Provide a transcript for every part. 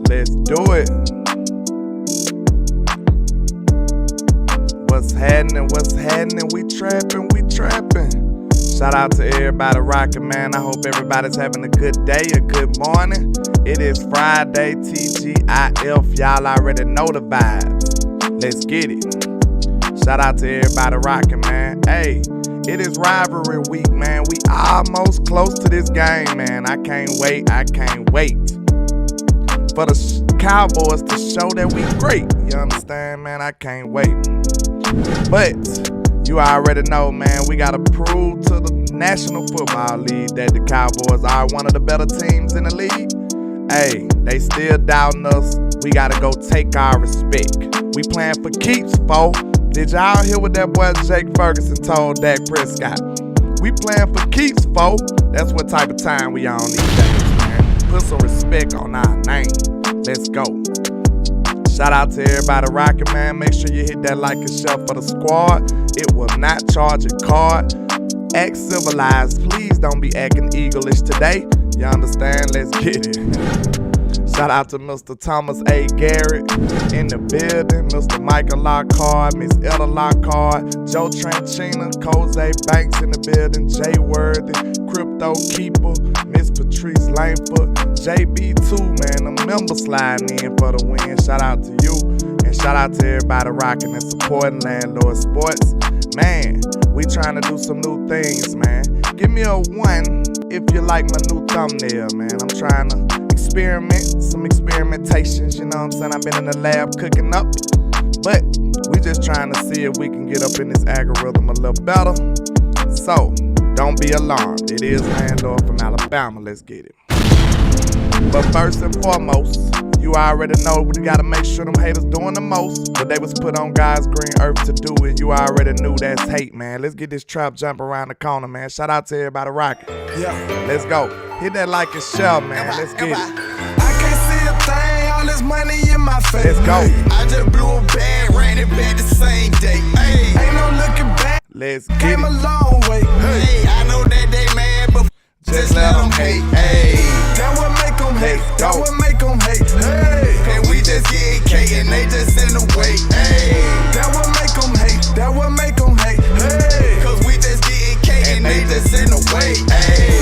Let's do it. What's happening? What's happening? We trapping, we trapping. Shout out to everybody rocking, man. I hope everybody's having a good day, a good morning. It is Friday, TGIF. Y'all already know the vibes. Let's get it. Shout out to everybody rocking, man. Hey, it is rivalry week, man. We almost close to this game, man. I can't wait. I can't wait for the Cowboys to show that we great. You understand, man? I can't wait. But you already know, man, we got to prove to the National Football League that the Cowboys are one of the better teams in the league. Hey, they still doubting us. We got to go take our respect. We playing for keeps, folks. Did y'all hear what that boy Jake Ferguson told Dak Prescott? We playing for keeps, folks. That's what type of time we on these days, man. Put some respect on our name. Let's go. Shout out to everybody rocking, man. Make sure you hit that like and share for the squad. It will not charge a card. Act civilized. Please don't be acting eagle-ish today. You understand? Let's get it. Shout out to Mr. Thomas A. Garrett in the building. Mr. Michael Lockhart, Miss Ella Lockhart, Joe Tranchina, Jose Banks in the building, Jay Worthy, Crypto Keeper, Miss Patrice Langford, JB2, man. The members sliding in for the win. Shout out to you. And shout out to everybody rocking and supporting Landlord Sports. Man, we trying to do some new things, man. Give me a 1 if you like my new thumbnail, man. I'm trying to experiment, some experimentations, you know what I'm saying? I've been in the lab cooking up, but we just trying to see if we can get up in this algorithm a little better. So, don't be alarmed. It is Landlord from Alabama. Let's get it. But first and foremost, you already know we gotta make sure them haters doing the most. But they was put on God's green earth to do it. You already knew that's hate, man. Let's get this trap jump around the corner, man. Shout out to everybody rocking. Yeah. Let's go. Hit that like and share, man. Let's get it. I can't see a thing, all this money in my face. Let's go. I just blew a bag, ran it back the same day. Hey, ain't no looking back. Let's get Came it. a long way. Hey, I know that they mad, but just let them hate. Hey, that what make them hate. That what make them hate. Hey, and we just get cake and they just in the way. Hey, that what make them hate. That what make them hate. Hey, cause we just get cake and they just in the way. Hey,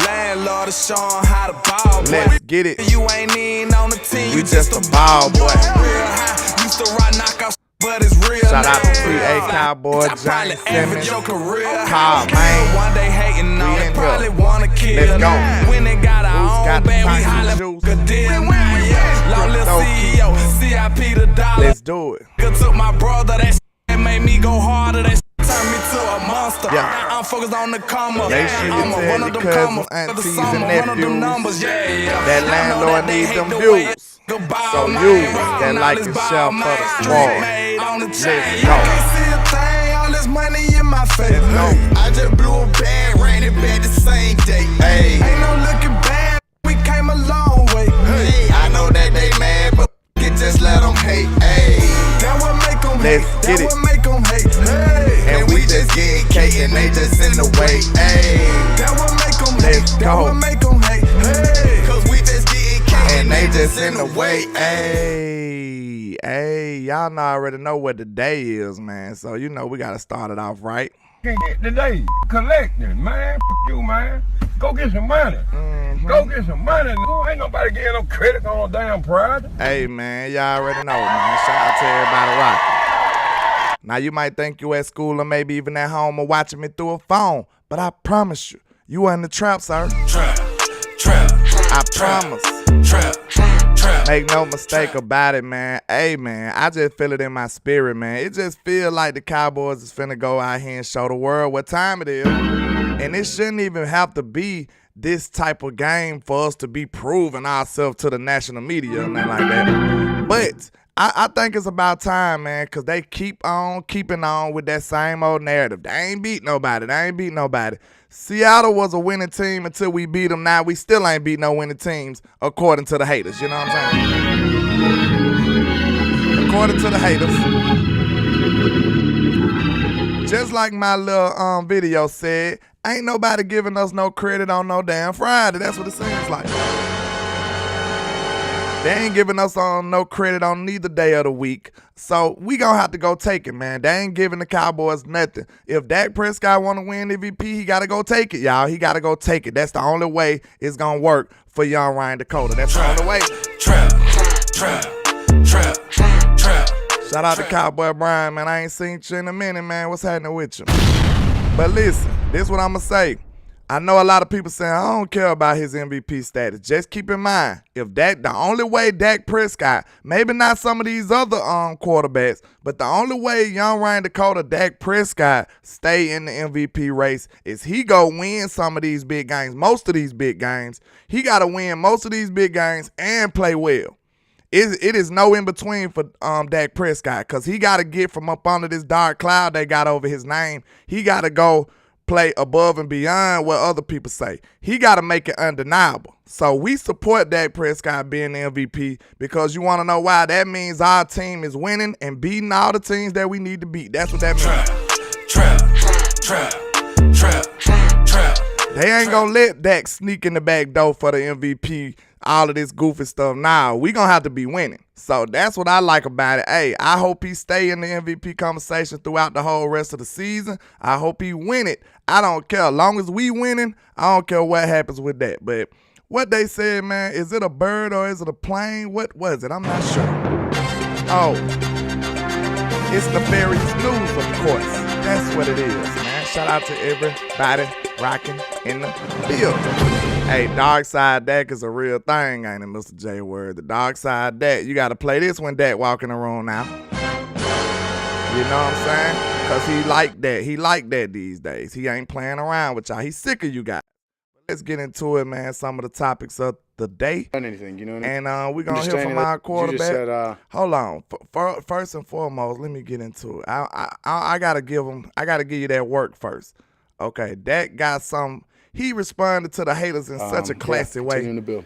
Landlord is showing how to ball, boy. Let's get it. You ain't in on the team. You just a ball boy. Real high. Used to ride knockouts, but it's real. Shout out to now. 3A Cowboy, I probably Johnny average Simmons, your career. Carl, man. One day hating on We it, in probably here. wanna kill. Let's go. When they got our Who's got own the band, we pocket holla juice? good deal. Long little Crypto CEO, CIP the dollar. Let's do it. Good took my brother, that made me go harder. That turned me to a monster. Yeah. Now I'm focused on the comma. Make sure you I'm tell one your of them cousins, commas. aunties, For the summer, and one of them nephews numbers. Yeah. that I know Landlord that they needs hate them the way views. goodbye, So man. use that Now like this and ball, share for man. the Street squad. made on the Let's chain. go. I can't see a thing, all this money in my face. Let's go. I just blew a bag, ran it back the same day. Hey, ain't no looking back, we came a long way. Hey, I know that they mad, but just let them hate. Hey, that what make them hate. Let's get That it. what make them hate. Hey, And we just get cake and they just in the way. Hey, that what make them hate. Let's That go. what make them hate. Hey, cause we just get cake and they just in the way. Hey, y'all already know what the day is, man. So you know we gotta start it off right. Can't get today. Collecting, man. F you, man. Go get some money. Go get some money. Ain't nobody getting no credit on no damn project. Hey, man, y'all already know, man. Shout out to everybody rocking. Now, you might think you at school or maybe even at home or watching me through a phone, but I promise you, you are in the trap, sir. Trap. I promise. Trap. Make no mistake about it, man. Hey, man, I just feel it in my spirit, man. It just feel like the Cowboys is finna go out here and show the world what time it is. And it shouldn't even have to be this type of game for us to be proving ourselves to the national media or nothing like that. But I think it's about time, man, because they keep on keeping on with that same old narrative. They ain't beat nobody. Seattle was a winning team until we beat them. Now we still ain't beat no winning teams, according to the haters. You know what I'm saying? According to the haters. just like my little video said, ain't nobody giving us no credit on no damn Friday. That's what it seems like. They ain't giving us no credit on neither day of the week. So we gonna have to go take it, man. They ain't giving the Cowboys nothing. If Dak Prescott want to win MVP, he got to go take it, y'all. He got to go take it. That's the only way it's gonna work for young Ryan Dakota. That's the only way. Shout out to Cowboy Brian, man. I ain't seen you in a minute, man. What's happening with you? But listen, this is what I'm gonna say. I know a lot of people saying, I don't care about his MVP status. Just keep in mind, if the only way Dak Prescott, maybe not some of these other quarterbacks, but the only way young Ryan Dakota, Dak Prescott, stay in the MVP race is he go win some of these big games, most of these big games. He got to win most of these big games and play well. It is no in between for Dak Prescott because he got to get from up under this dark cloud they got over his name. He got to go play above and beyond what other people say. He got to make it undeniable. So we support Dak Prescott being the MVP because you want to know why? That means our team is winning and beating all the teams that we need to beat. That's what that means. They ain't going to let Dak sneak in the back door for the MVP, all of this goofy stuff. Nah, we going to have to be winning. So that's what I like about it. Hey, I hope he stay in the MVP conversation throughout the whole rest of the season. I hope he win it. I don't care. As long as we winning, I don't care what happens with that. But what they said, man, is it a bird or is it a plane? What was it? I'm not sure. Oh, it's nefarious news, of course. That's what it is, man. Shout out to everybody rocking in the field. Hey, dark side Dak is a real thing, ain't it, Mr. J Word? The dark side Dak. You got to play this when Dak walk in the room now. You know what I'm saying? Because he like that. He like that these days. He ain't playing around with y'all. He's sick of you guys. Let's get into it, man. Some of the topics of the day. Anything, you know what I mean? And we're going to hear from our quarterback. Said, hold on. First and foremost, let me get into it. I got to give you that work first. Okay, Dak got some. He responded to the haters in such a classy way.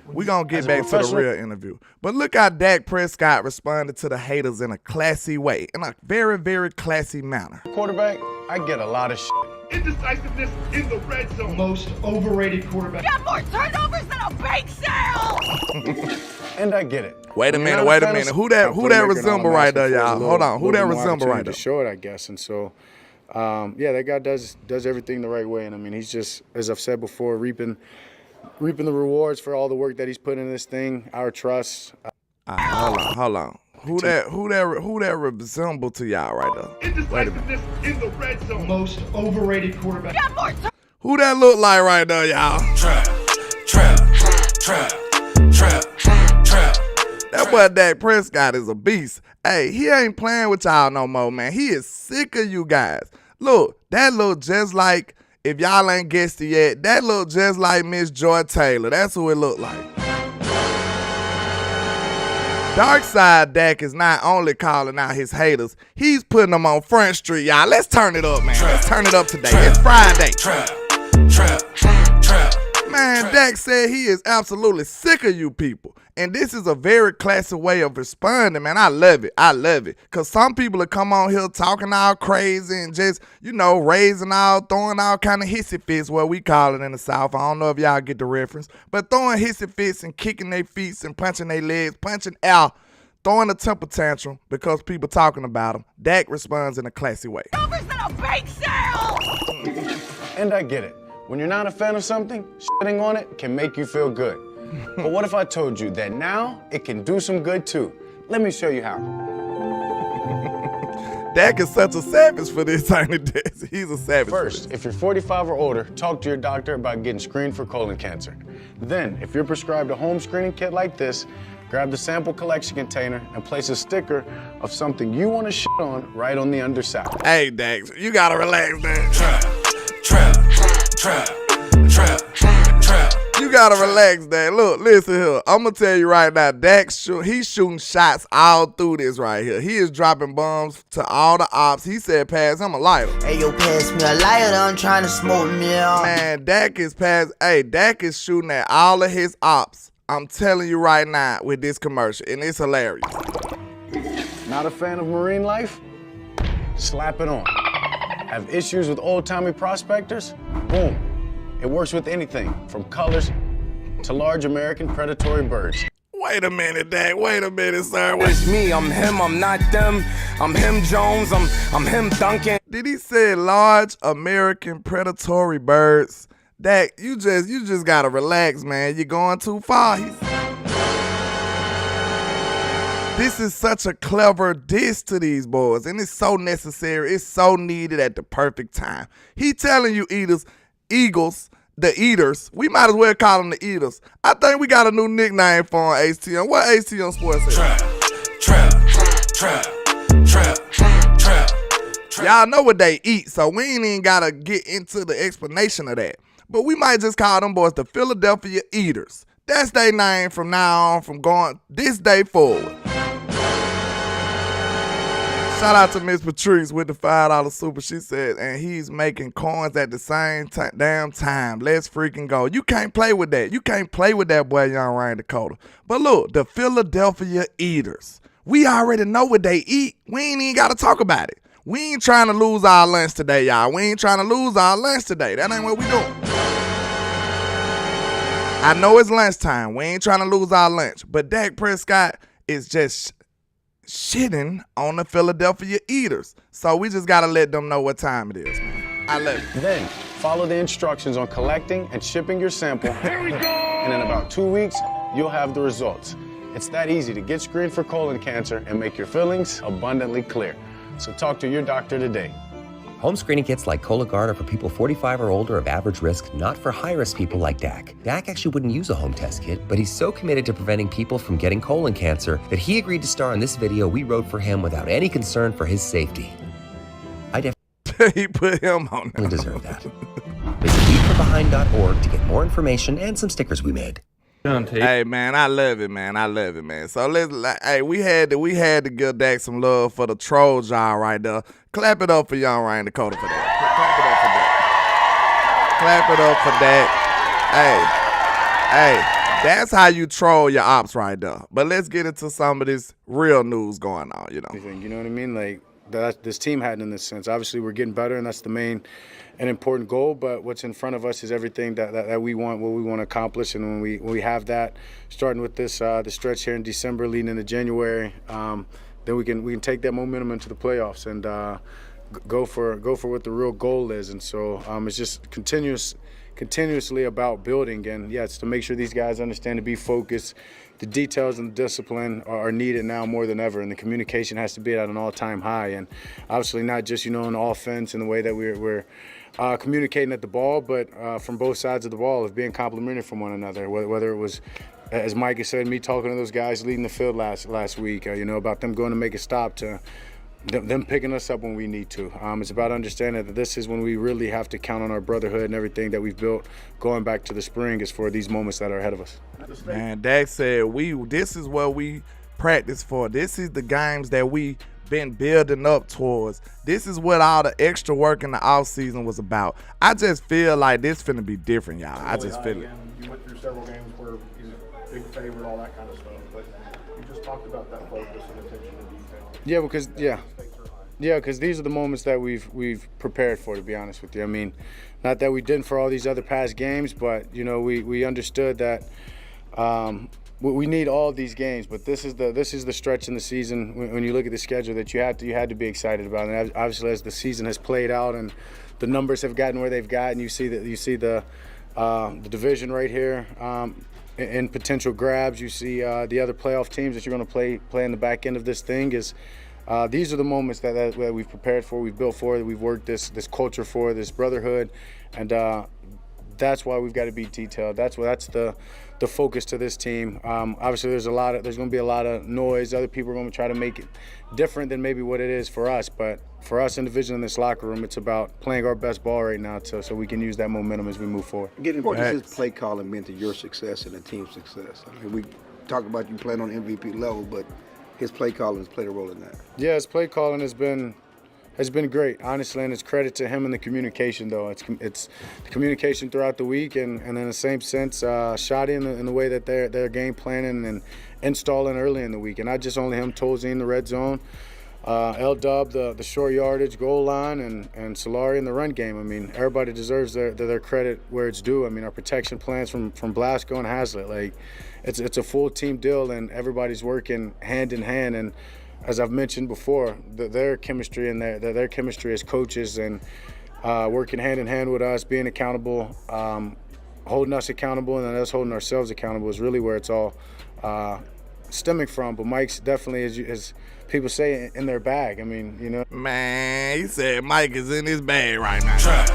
We're going to get back to the real interview. But look how Dak Prescott responded to the haters in a classy way, in a very, very classy manner. Quarterback, I get a lot of shit. Indecisiveness in the red zone. Most overrated quarterback. Got more turnovers than a bake sale! And I get it. Wait a minute. Who that resemble right there, y'all? Hold on. Who that resemble right there? Short, I guess. And so, that guy does everything the right way. And I mean, he's just, as I've said before, reaping the rewards for all the work that he's put in this thing, our trust. Hold on. Who that resemble to y'all right there? Indecisiveness in the red zone. Most overrated quarterback. Got more Who that look like right there, y'all? Trap. That boy Dak Prescott is a beast. Hey, he ain't playing with y'all no more, man. He is sick of you guys. Look, that look just like, if y'all ain't guessed it yet, that look just like Miss Joy Taylor. That's who it look like. Dark Side Dak is not only calling out his haters, he's putting them on Front Street, y'all. Let's turn it up, man. Let's turn it up today. It's Friday. Man, Dak said he is absolutely sick of you people. And this is a very classy way of responding, man. I love it. Because some people will come on here talking all crazy and just, throwing all kind of hissy fits, what we call it in the South. I don't know if y'all get the reference. But throwing hissy fits and kicking their feet and punching their legs, punching out, throwing a temper tantrum because people talking about him. Dak responds in a classy way. turnovers than a bake sale! And I get it. When you're not a fan of something, shitting on it can make you feel good. But what if I told you that now it can do some good too? Let me show you how. Dak is such a savage for this, ain't he? He's a savage. First, if you're 45 or older, talk to your doctor about getting screened for colon cancer. Then, if you're prescribed a home screening kit like this, grab the sample collection container and place a sticker of something you want to shit on right on the underside. Hey, Dak, you gotta relax, man. You gotta relax, Dak. Look, listen here. I'm gonna tell you right now, Dak, he's shooting shots all through this right here. He is dropping bombs to all the ops. He said, pass him a lighter. Hey, yo, pass me a lighter. I'm trying to smoke me out. Man, Dak is shooting at all of his ops. I'm telling you right now with this commercial, and it's hilarious. Not a fan of marine life? Slap it on. Have issues with old-timey prospectors? Boom. It works with anything, from colors to large American predatory birds. Wait a minute, Dak. Wait a minute, sir. It's me, I'm him, I'm not them. I'm him Jones, I'm him Duncan. Did he say large American predatory birds? Dak, you just gotta relax, man. You're going too far. This is such a clever diss to these boys, and it's so necessary. It's so needed at the perfect time. He telling you Eagles, the Eaters. We might as well call them the Eaters. I think we got a new nickname for them, HTM. What HTM Sports is? Trap. Y'all know what they eat, so we ain't even gotta get into the explanation of that. But we might just call them boys the Philadelphia Eaters. That's their name from now on, from going this day forward. Shout out to Miss Patrice with the $5 super. She said, and he's making coins at the same damn time. Let's freaking go. You can't play with that. You can't play with that boy, Young Ryan Dakota. But look, the Philadelphia Eaters. We already know what they eat. We ain't even got to talk about it. We ain't trying to lose our lunch today, y'all. We ain't trying to lose our lunch today. That ain't what we doing. I know it's lunchtime. We ain't trying to lose our lunch. But Dak Prescott is just shitting on the Philadelphia Eaters. So we just got to let them know what time it is, man. I love it. Then follow the instructions on collecting and shipping your sample. Here we go! And in about 2 weeks, you'll have the results. It's that easy to get screened for colon cancer and make your feelings abundantly clear. So talk to your doctor today. Home screening kits like Cologuard are for people 45 or older of average risk, not for high-risk people like Dak. Dak actually wouldn't use a home test kit, but he's so committed to preventing people from getting colon cancer that he agreed to star in this video we wrote for him without any concern for his safety. I he put him on definitely deserve that. Visit leadforbehind.org to get more information and some stickers we made. Hey man, I love it, man. So we had to give Dak some love for the troll job right there. Clap it up for Young Ryan Dakota for that. Clap it up for that. Hey, that's how you troll your ops right there. But let's get into some of this real news going on, you know. You know what I mean? Like this team had in this sense. Obviously, we're getting better, and that's the main and important goal. But what's in front of us is everything that we want, what we want to accomplish. And when we have that, starting with this the stretch here in December, leading into January, then we can take that momentum into the playoffs and go for what the real goal is. And so it's just continuously about building. And yeah, it's to make sure these guys understand to be focused. The details and the discipline are needed now more than ever, and the communication has to be at an all-time high. And obviously not just, in offense and the way that we're communicating at the ball, but from both sides of the ball of being complimentary from one another, whether it was, as Mike has said, me talking to those guys leading the field last week, about them going to make a stop to them picking us up when we need to. It's about understanding that this is when we really have to count on our brotherhood and everything that we've built going back to the spring is for these moments that are ahead of us. Man, Dak said this is what we practice for. This is the games that we been building up towards. This is what all the extra work in the offseason was about. I just feel like this finna be different, y'all. I just feel it. You went through several games where he's a big favorite, all that kind of stuff, but you just talked about that focus and attention to detail. Because these are the moments that we've prepared for, to be honest with you. I mean, not that we didn't for all these other past games, but we understood that we need all of these games. But this is the stretch in the season when you look at the schedule that you had to be excited about. And obviously, as the season has played out and the numbers have gotten where they've gotten, you see the division right here. In potential grabs, you see the other playoff teams that you're going to play in the back end of this thing is. These are the moments that we've prepared for, we've built for, that we've worked this culture for, this brotherhood, and that's why we've got to be detailed. That's the focus to this team. Obviously, there's going to be a lot of noise. Other people are going to try to make it different than maybe what it is for us. But for us individually in this locker room, it's about playing our best ball right now, so we can use that momentum as we move forward. What does his play calling mean to your success and the team's success? I mean, we talk about you playing on MVP level, but his play calling has played a role in that. Yeah, his play calling has been great, honestly, and it's credit to him and the communication, though. It's the communication throughout the week, and in the same sense, shoddy in the way that they're game planning and installing early in the week, and not just only him, Tozy in the red zone. L-Dub, the short yardage, goal line, and Solari in the run game. I mean, everybody deserves their credit where it's due. I mean, our protection plans from Blasco and Haslett, like, it's a full team deal, and everybody's working hand in hand. And as I've mentioned before, their chemistry and their chemistry as coaches and working hand in hand with us, being accountable, holding us accountable, and then us holding ourselves accountable is really where it's all stemming from. But Mike's definitely, as people say, in their bag. I mean, you know. Man, he said Mike is in his bag right now. Trap.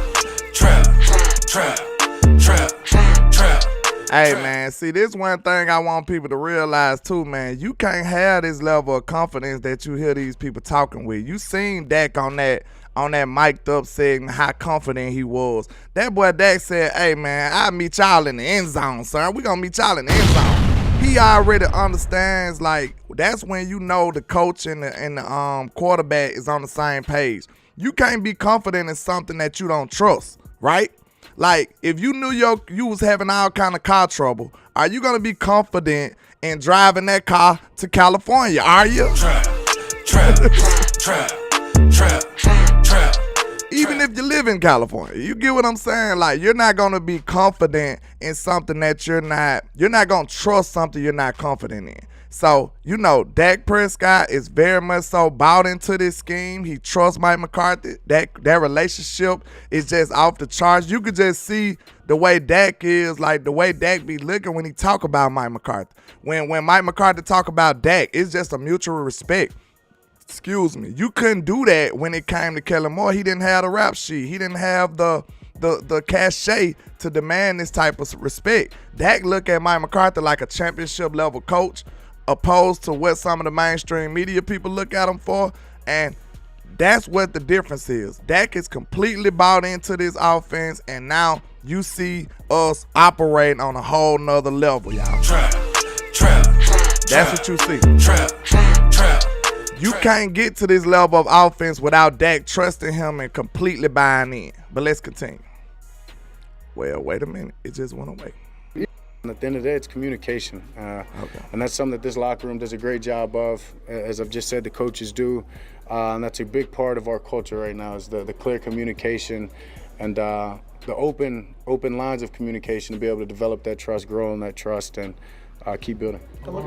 Hey, man, see, this one thing I want people to realize, too, man. You can't have this level of confidence that you hear these people talking with. You seen Dak on that mic'd up segment, how confident he was. That boy Dak said, hey, man, I'll meet y'all in the end zone, son. We gonna meet y'all in the end zone. He already understands, like, that's when you know the coach and the quarterback is on the same page. You can't be confident in something that you don't trust, right? Like, if you knew you was having all kind of car trouble, are you gonna be confident in driving that car to California? Are you? Even if you live in California, you get what I'm saying? Like, you're not gonna be confident in something that you're not gonna trust something you're not confident in. So, you know, Dak Prescott is very much so bought into this scheme. He trusts Mike McCarthy. That relationship is just off the charts. You could just see the way Dak is, like the way Dak be looking when he talk about Mike McCarthy. When Mike McCarthy talk about Dak, it's just a mutual respect. Excuse me. You couldn't do that when it came to Kellen Moore. He didn't have the rap sheet. He didn't have the cachet to demand this type of respect. Dak look at Mike McCarthy like a championship level coach, opposed to what some of the mainstream media people look at him for. And that's what the difference is. Dak is completely bought into this offense, and now you see us operating on a whole nother level, y'all. That's what you see. You can't get to this level of offense without Dak trusting him and completely buying in. But let's continue. Well, wait a minute. It just went away. At the end of the day, it's communication. And that's something that this locker room does a great job of. As I've just said, the coaches do. And that's a big part of our culture right now, is the clear communication and the open lines of communication to be able to develop that trust, grow on that trust, and keep building.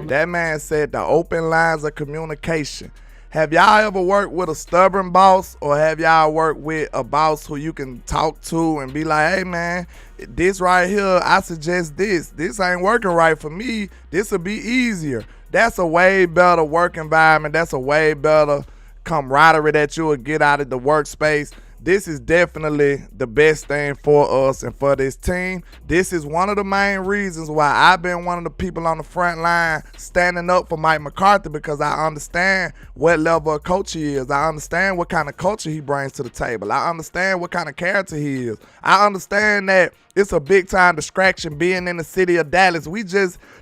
That man said the open lines of communication. Have y'all ever worked with a stubborn boss, or have y'all worked with a boss who you can talk to and be like, hey man, this right here, I suggest this. This ain't working right for me. This will be easier. That's a way better work environment. That's a way better camaraderie that you will get out of the workspace. This is definitely the best thing for us and for this team. This is one of the main reasons why I've been one of the people on the front line standing up for Mike McCarthy, because I understand what level of coach he is. I understand what kind of culture he brings to the table. I understand what kind of character he is. I understand that it's a big time distraction being in the city of Dallas.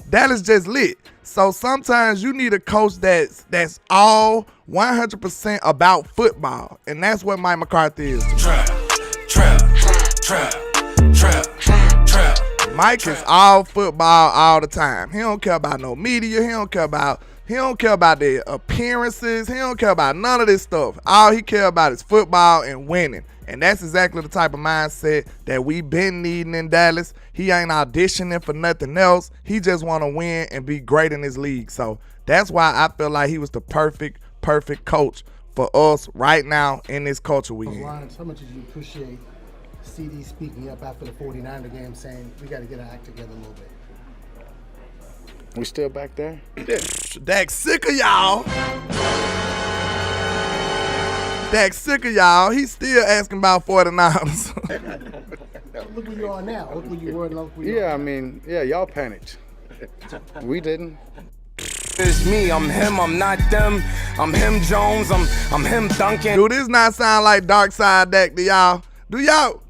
Dallas just lit. So sometimes you need a coach that's all 100% about football, and that's what Mike McCarthy is. Mike is all football all the time. He don't care about no media. He don't care about the appearances. He don't care about none of this stuff. All he care about is football and winning. And that's exactly the type of mindset that we've been needing in Dallas. He ain't auditioning for nothing else. He just want to win and be great in his league. So that's why I feel like he was the perfect coach for us right now in this culture we in. How much did you appreciate CD speaking up after the 49er game, saying we got to get our act together a little bit? We still back there? Dak's sick of y'all. Dak's sick of y'all. He's still asking about 49ers. Look where you are now. Look where you were. Look where you are. I mean, yeah, y'all panicked. We didn't. It's me, I'm him, I'm not them. I'm him Jones, I'm him Duncan. Do this not sound like Dark Side Dak to y'all? Do y'all,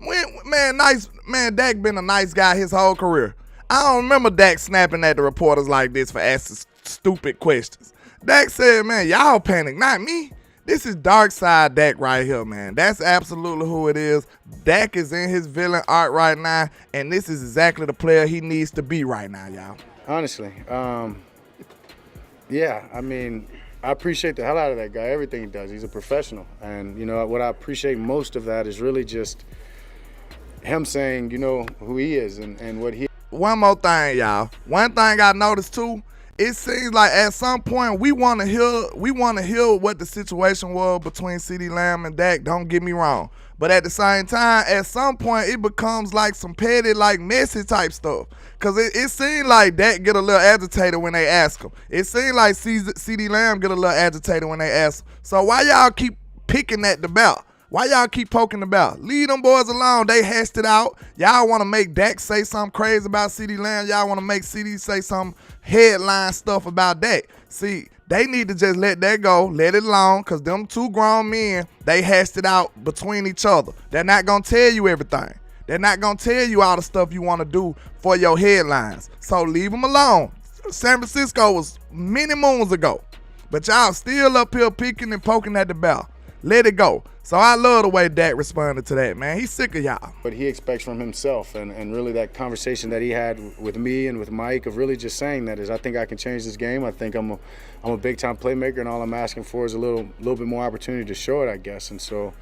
man, Dak been a nice guy his whole career. I don't remember Dak snapping at the reporters like this for asking stupid questions. Dak said, man, y'all panic, not me. This is Dark Side Dak right here, man. That's absolutely who it is. Dak is in his villain art right now, and this is exactly the player he needs to be right now, y'all. Honestly, yeah, I mean, I appreciate the hell out of that guy, everything he does. He's a professional. And, you know, what I appreciate most of that is really just him saying, you know, who he is and what he. One more thing, y'all. One thing I noticed, too, it seems like at some point we want to hear what the situation was between CeeDee Lamb and Dak. Don't get me wrong. But at the same time, at some point, it becomes like some petty, like messy type stuff. Because it seemed like Dak get a little agitated when they ask him. It seemed like CeeDee Lamb get a little agitated when they ask him. So why y'all keep picking at the belt? Why y'all keep poking the belt? Leave them boys alone. They hashed it out. Y'all want to make Dak say something crazy about CeeDee Lamb. Y'all want to make CeeDee say some headline stuff about Dak. See, they need to just let that go, let it alone, because them two grown men, they hashed it out between each other. They're not going to tell you everything. They're not going to tell you all the stuff you want to do for your headlines. So leave them alone. San Francisco was many moons ago. But y'all still up here picking and poking at the bell. Let it go. So I love the way Dak responded to that, man. He's sick of y'all. What he expects from himself and really that conversation that he had with me and with Mike of really just saying that is I think I can change this game. I think I'm a big-time playmaker, and all I'm asking for is a little bit more opportunity to show it, I guess. And so,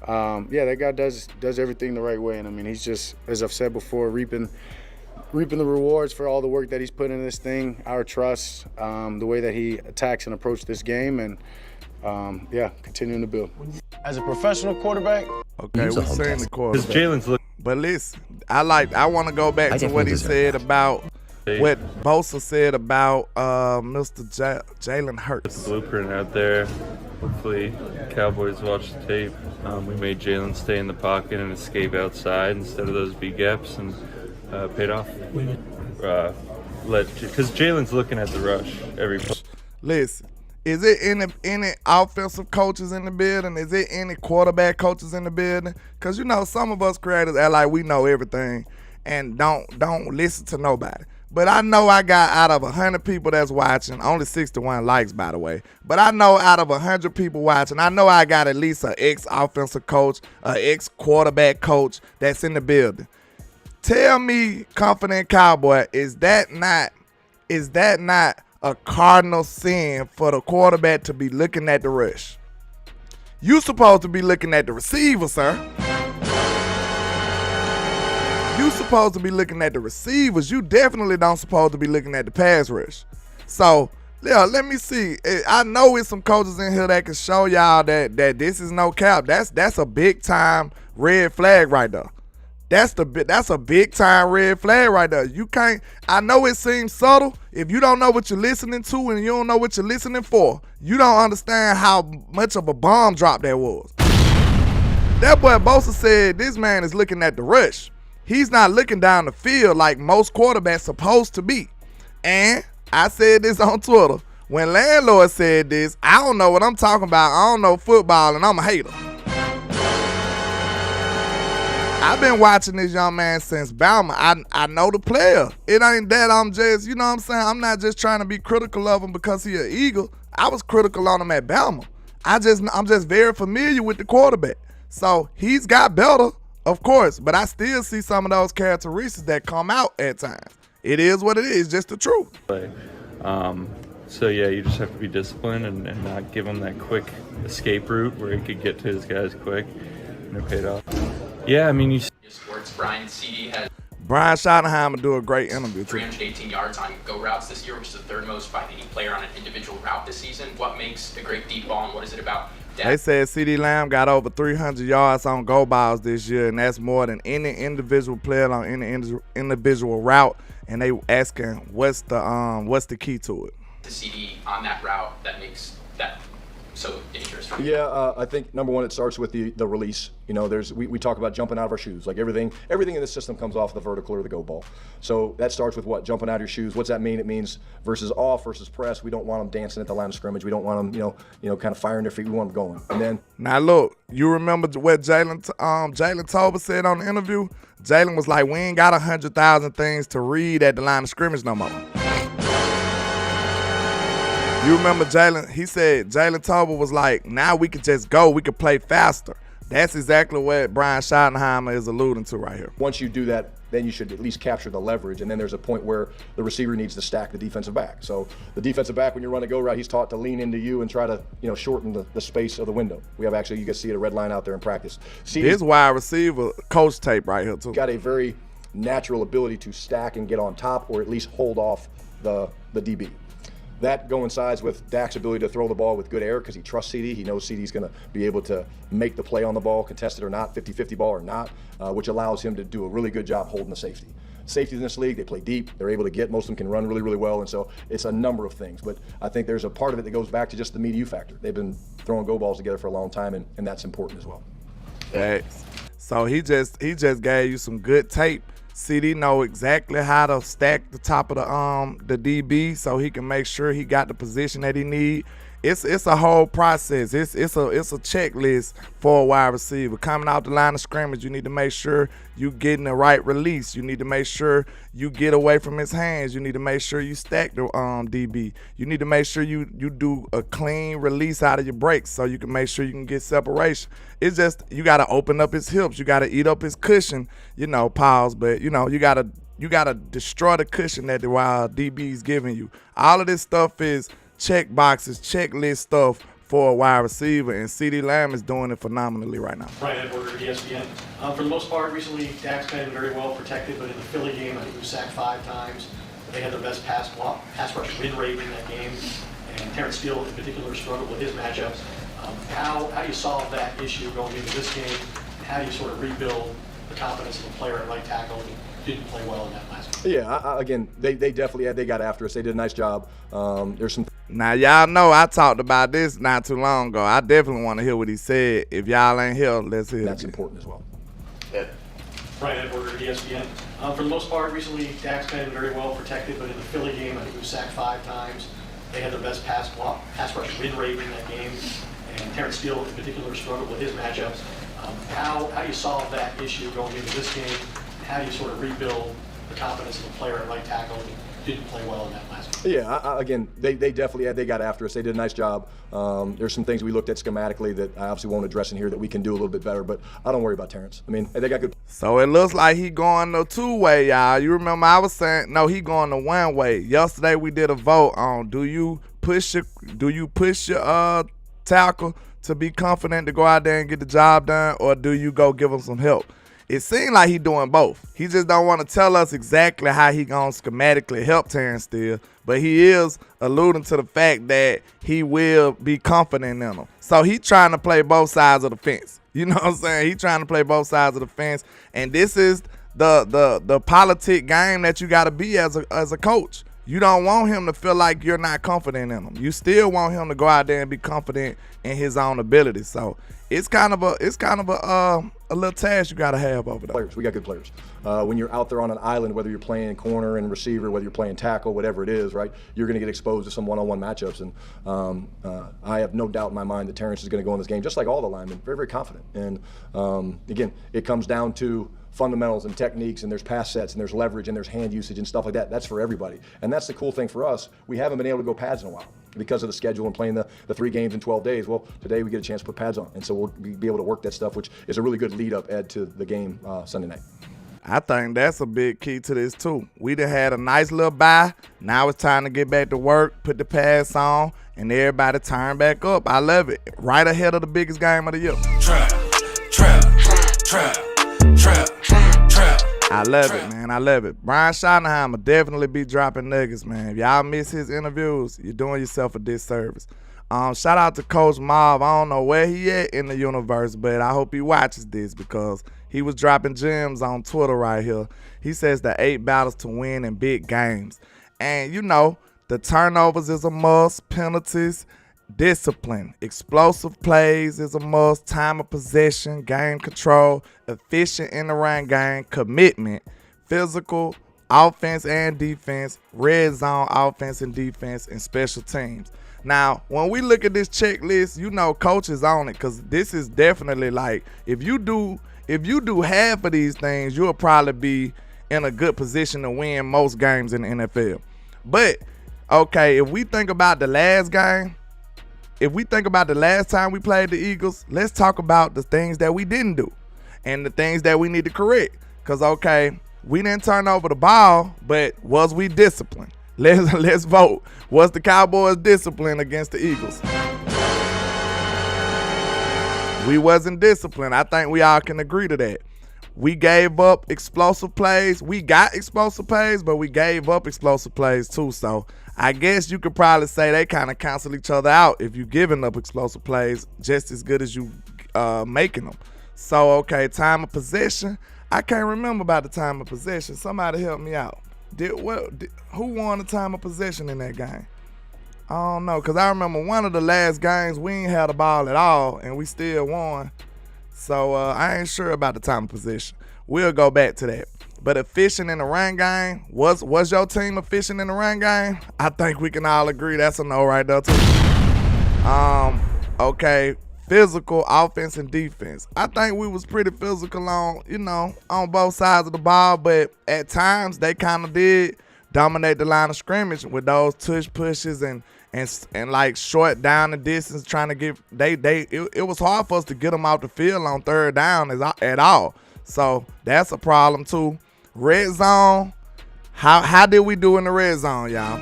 yeah, that guy does everything the right way. And, I mean, he's just, as I've said before, reaping the rewards for all the work that he's put in this thing, our trust, the way that he attacks and approaches this game, and yeah, continuing to build. As a professional quarterback, okay, we're saying the quarterback. Jalen's look. But listen, I want to go back to what he said about what Bosa said about Mr. Jalen Hurts. The blueprint out there. Hopefully, Cowboys watch the tape. We made Jalen stay in the pocket and escape outside instead of those B gaps, and paid off. Because Jalen's looking at the rush every play. Listen. Is it any offensive coaches in the building? Is it any quarterback coaches in the building? Because, you know, some of us creators act like we know everything and don't listen to nobody. But I know I got out of 100 people that's watching, only 61 likes, by the way. But I know out of 100 people watching, I know I got at least an ex-offensive coach, an ex-quarterback coach that's in the building. Tell me, Confident Cowboy, is that not a cardinal sin for the quarterback to be looking at the rush? You supposed to be looking at the receiver, sir. You supposed to be looking at the receivers. You definitely don't supposed to be looking at the pass rush. So, yeah, let me see. I know it's some coaches in here that can show y'all that this is no cap. That's a big time red flag right there. That's a big time red flag right there. You can't. I know it seems subtle. If you don't know what you're listening to and you don't know what you're listening for, you don't understand how much of a bomb drop that was. That boy Bosa said this man is looking at the rush. He's not looking down the field like most quarterbacks supposed to be. And I said this on Twitter. When Landlord said this, I don't know what I'm talking about. I don't know football, and I'm a hater. I've been watching this young man since Bama. I know the player. It ain't that I'm just, you know what I'm saying? I'm not just trying to be critical of him because he an Eagle. I was critical on him at Bama. I'm just very familiar with the quarterback. So he's got better, of course, but I still see some of those characteristics that come out at times. It is what it is, just the truth. So, yeah, you just have to be disciplined and not give him that quick escape route where he could get to his guys quick, and it paid off. Yeah, I mean, Brian CeeDee has Brian Schottenheimer do a great interview too. 318 yards on go routes this year, which is the third most by any player on an individual route this season. What makes a great deep ball, and what is it about Dak? They said CeeDee Lamb got over 300 yards on go balls this year, and that's more than any individual player on any individual route. And they asking what's the key to it? The CeeDee on that route that makes that so dangerous for you? Yeah, I think number one, it starts with the release. You know, we talk about jumping out of our shoes. Like everything in this system comes off the vertical or the go ball. So that starts with what? Jumping out of your shoes. What's that mean? It means versus off versus press. We don't want them dancing at the line of scrimmage. We don't want them, kind of firing their feet. We want them going. And then now look, you remember what Jalen Tolbert said on the interview? Jalen was like, we ain't got 100,000 things to read at the line of scrimmage no more. You remember Jalen? He said Jalen Tolbert was like, now we could just go. We could play faster. That's exactly what Brian Schottenheimer is alluding to right here. Once you do that, then you should at least capture the leverage, and then there's a point where the receiver needs to stack the defensive back. So the defensive back, when you run a go route, he's taught to lean into you and try to, shorten the space of the window. We have you can see a red line out there in practice. This wide receiver coach tape right here too. Got a very natural ability to stack and get on top, or at least hold off the DB. That coincides with Dak's ability to throw the ball with good air because he trusts CD. He knows CD's going to be able to make the play on the ball, contested or not, 50-50 ball or not, which allows him to do a really good job holding the safety. Safeties in this league, they play deep. They're able to get, most of them can run really, really well, and so it's a number of things. But I think there's a part of it that goes back to just the me to you factor. They've been throwing go balls together for a long time, and that's important as well. Hey, so he just gave you some good tape. CD know exactly how to stack the top of the DB so he can make sure he got the position that he need. It's a whole process. It's a checklist for a wide receiver. Coming out the line of scrimmage, you need to make sure you getting the right release. You need to make sure you get away from his hands. You need to make sure you stack the DB. You need to make sure you do a clean release out of your breaks so you can make sure you can get separation. It's just you got to open up his hips. You got to eat up his cushion. Pause, but you gotta destroy the cushion that the wild DB is giving you. All of this stuff is check boxes, checklist stuff for a wide receiver, and CeeDee Lamb is doing it phenomenally right now. Brian Edwards, ESPN. For the most part, recently, Dak's been very well protected, but in the Philly game, I think he was sacked 5 times. They had their best pass rush win rate in that game, and Terrence Steele in particular struggled with his matchups. How do you solve that issue going into this game? How do you sort of rebuild the confidence of a player at right tackle who didn't play well in that last game? Yeah, again, they definitely they got after us. They did a nice job. There's some. Now, y'all know I talked about this not too long ago. I definitely want to hear what he said. If y'all ain't here, let's hear it. That's important as well. Yeah. Brian Edwards, ESPN. For the most part, recently, Dak's been very well protected, but in the Philly game, I think he was sacked 5 times. They had their best pass rush win rate in that game, and Terrence Steele in particular struggled with his matchups. How do you solve that issue going into this game? How do you sort of rebuild the confidence of a player at right tackle who didn't play well in that last game? Yeah, again, they definitely they got after us. They did a nice job. There's some things we looked at schematically that I obviously won't address in here that we can do a little bit better, but I don't worry about Terrence. I mean, they got good. So it looks like he going the 2-way, y'all. You remember I was saying, no, he going the 1-way. Yesterday we did a vote on do you push your tackle to be confident to go out there and get the job done, or do you go give him some help? It seems like he's doing both. He just don't want to tell us exactly how he gonna schematically help Terrence Steele, but he is alluding to the fact that he will be confident in him. So he trying to play both sides of the fence. You know what I'm saying? He trying to play both sides of the fence, and this is the politic game that you got to be as a coach. You don't want him to feel like you're not confident in him. You still want him to go out there and be confident in his own ability. So it's kind of a little task you got to have over there. Players, we got good players. When you're out there on an island, whether you're playing corner and receiver, whether you're playing tackle, whatever it is, right, you're going to get exposed to some one-on-one matchups. And I have no doubt in my mind that Terrence is going to go in this game, just like all the linemen, very, very confident. And again, it comes down to fundamentals and techniques, and there's pass sets, and there's leverage, and there's hand usage and stuff like that. That's for everybody. And that's the cool thing for us. We haven't been able to go pads in a while because of the schedule and playing the 3 games in 12 days. Well, today we get a chance to put pads on, and so we'll be able to work that stuff, which is a really good lead-up, Ed, to the game Sunday night. I think that's a big key to this, too. We done had a nice little bye. Now it's time to get back to work, put the pads on, and everybody turn back up. I love it. Right ahead of the biggest game of the year. Trap. I love it, man. I love it. Brian Schottenheimer definitely be dropping nuggets, man. If y'all miss his interviews, you're doing yourself a disservice. Shout out to Coach Marv. I don't know where he at in the universe, but I hope he watches this because he was dropping gems on Twitter right here. He says the 8 battles to win in big games. And, you know, the turnovers is a must, penalties, discipline, explosive plays is a must, time of possession, game control, efficient in the run game, commitment, physical, offense and defense, red zone offense and defense, and special teams. Now, when we look at this checklist, you know coach is on it because this is definitely like if you do half of these things, you'll probably be in a good position to win most games in the NFL. But, okay, if we think about the last game, if we think about the last time we played the Eagles, let's talk about the things that we didn't do and the things that we need to correct. Because, okay, we didn't turn over the ball, but was we disciplined? Let's vote. Was the Cowboys disciplined against the Eagles? We wasn't disciplined. I think we all can agree to that. We gave up explosive plays. We got explosive plays, but we gave up explosive plays too. So I guess you could probably say they kind of cancel each other out if you giving up explosive plays just as good as you making them. So, okay, time of possession. I can't remember about the time of possession. Somebody help me out. Who won the time of possession in that game? I don't know, because I remember one of the last games we ain't had the ball at all, and we still won. So I ain't sure about the time of possession. We'll go back to that. But efficient in the run game, was your team efficient in the run game? I think we can all agree that's a no right there too. Okay, physical offense and defense. I think we was pretty physical on both sides of the ball, but at times they kind of did dominate the line of scrimmage with those tush pushes and like short down the distance trying to get it was hard for us to get them out the field on third down at all. So that's a problem too. Red zone, how did we do in the red zone, y'all?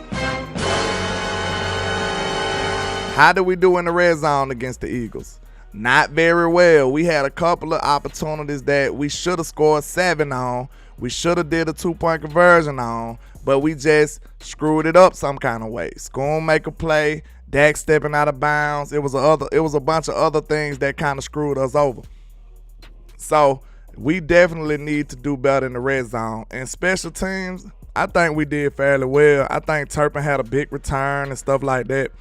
How did we do in the red zone against the Eagles? Not very well. We had a couple of opportunities that we should have scored 7 on. We should have did a 2-point conversion on, but we just screwed it up some kind of way. Schoon make a play, Dak stepping out of bounds. It was a bunch of other things that kind of screwed us over. So we definitely need to do better in the red zone. And special teams, I think we did fairly well. I think Turpin had a big return and stuff like that.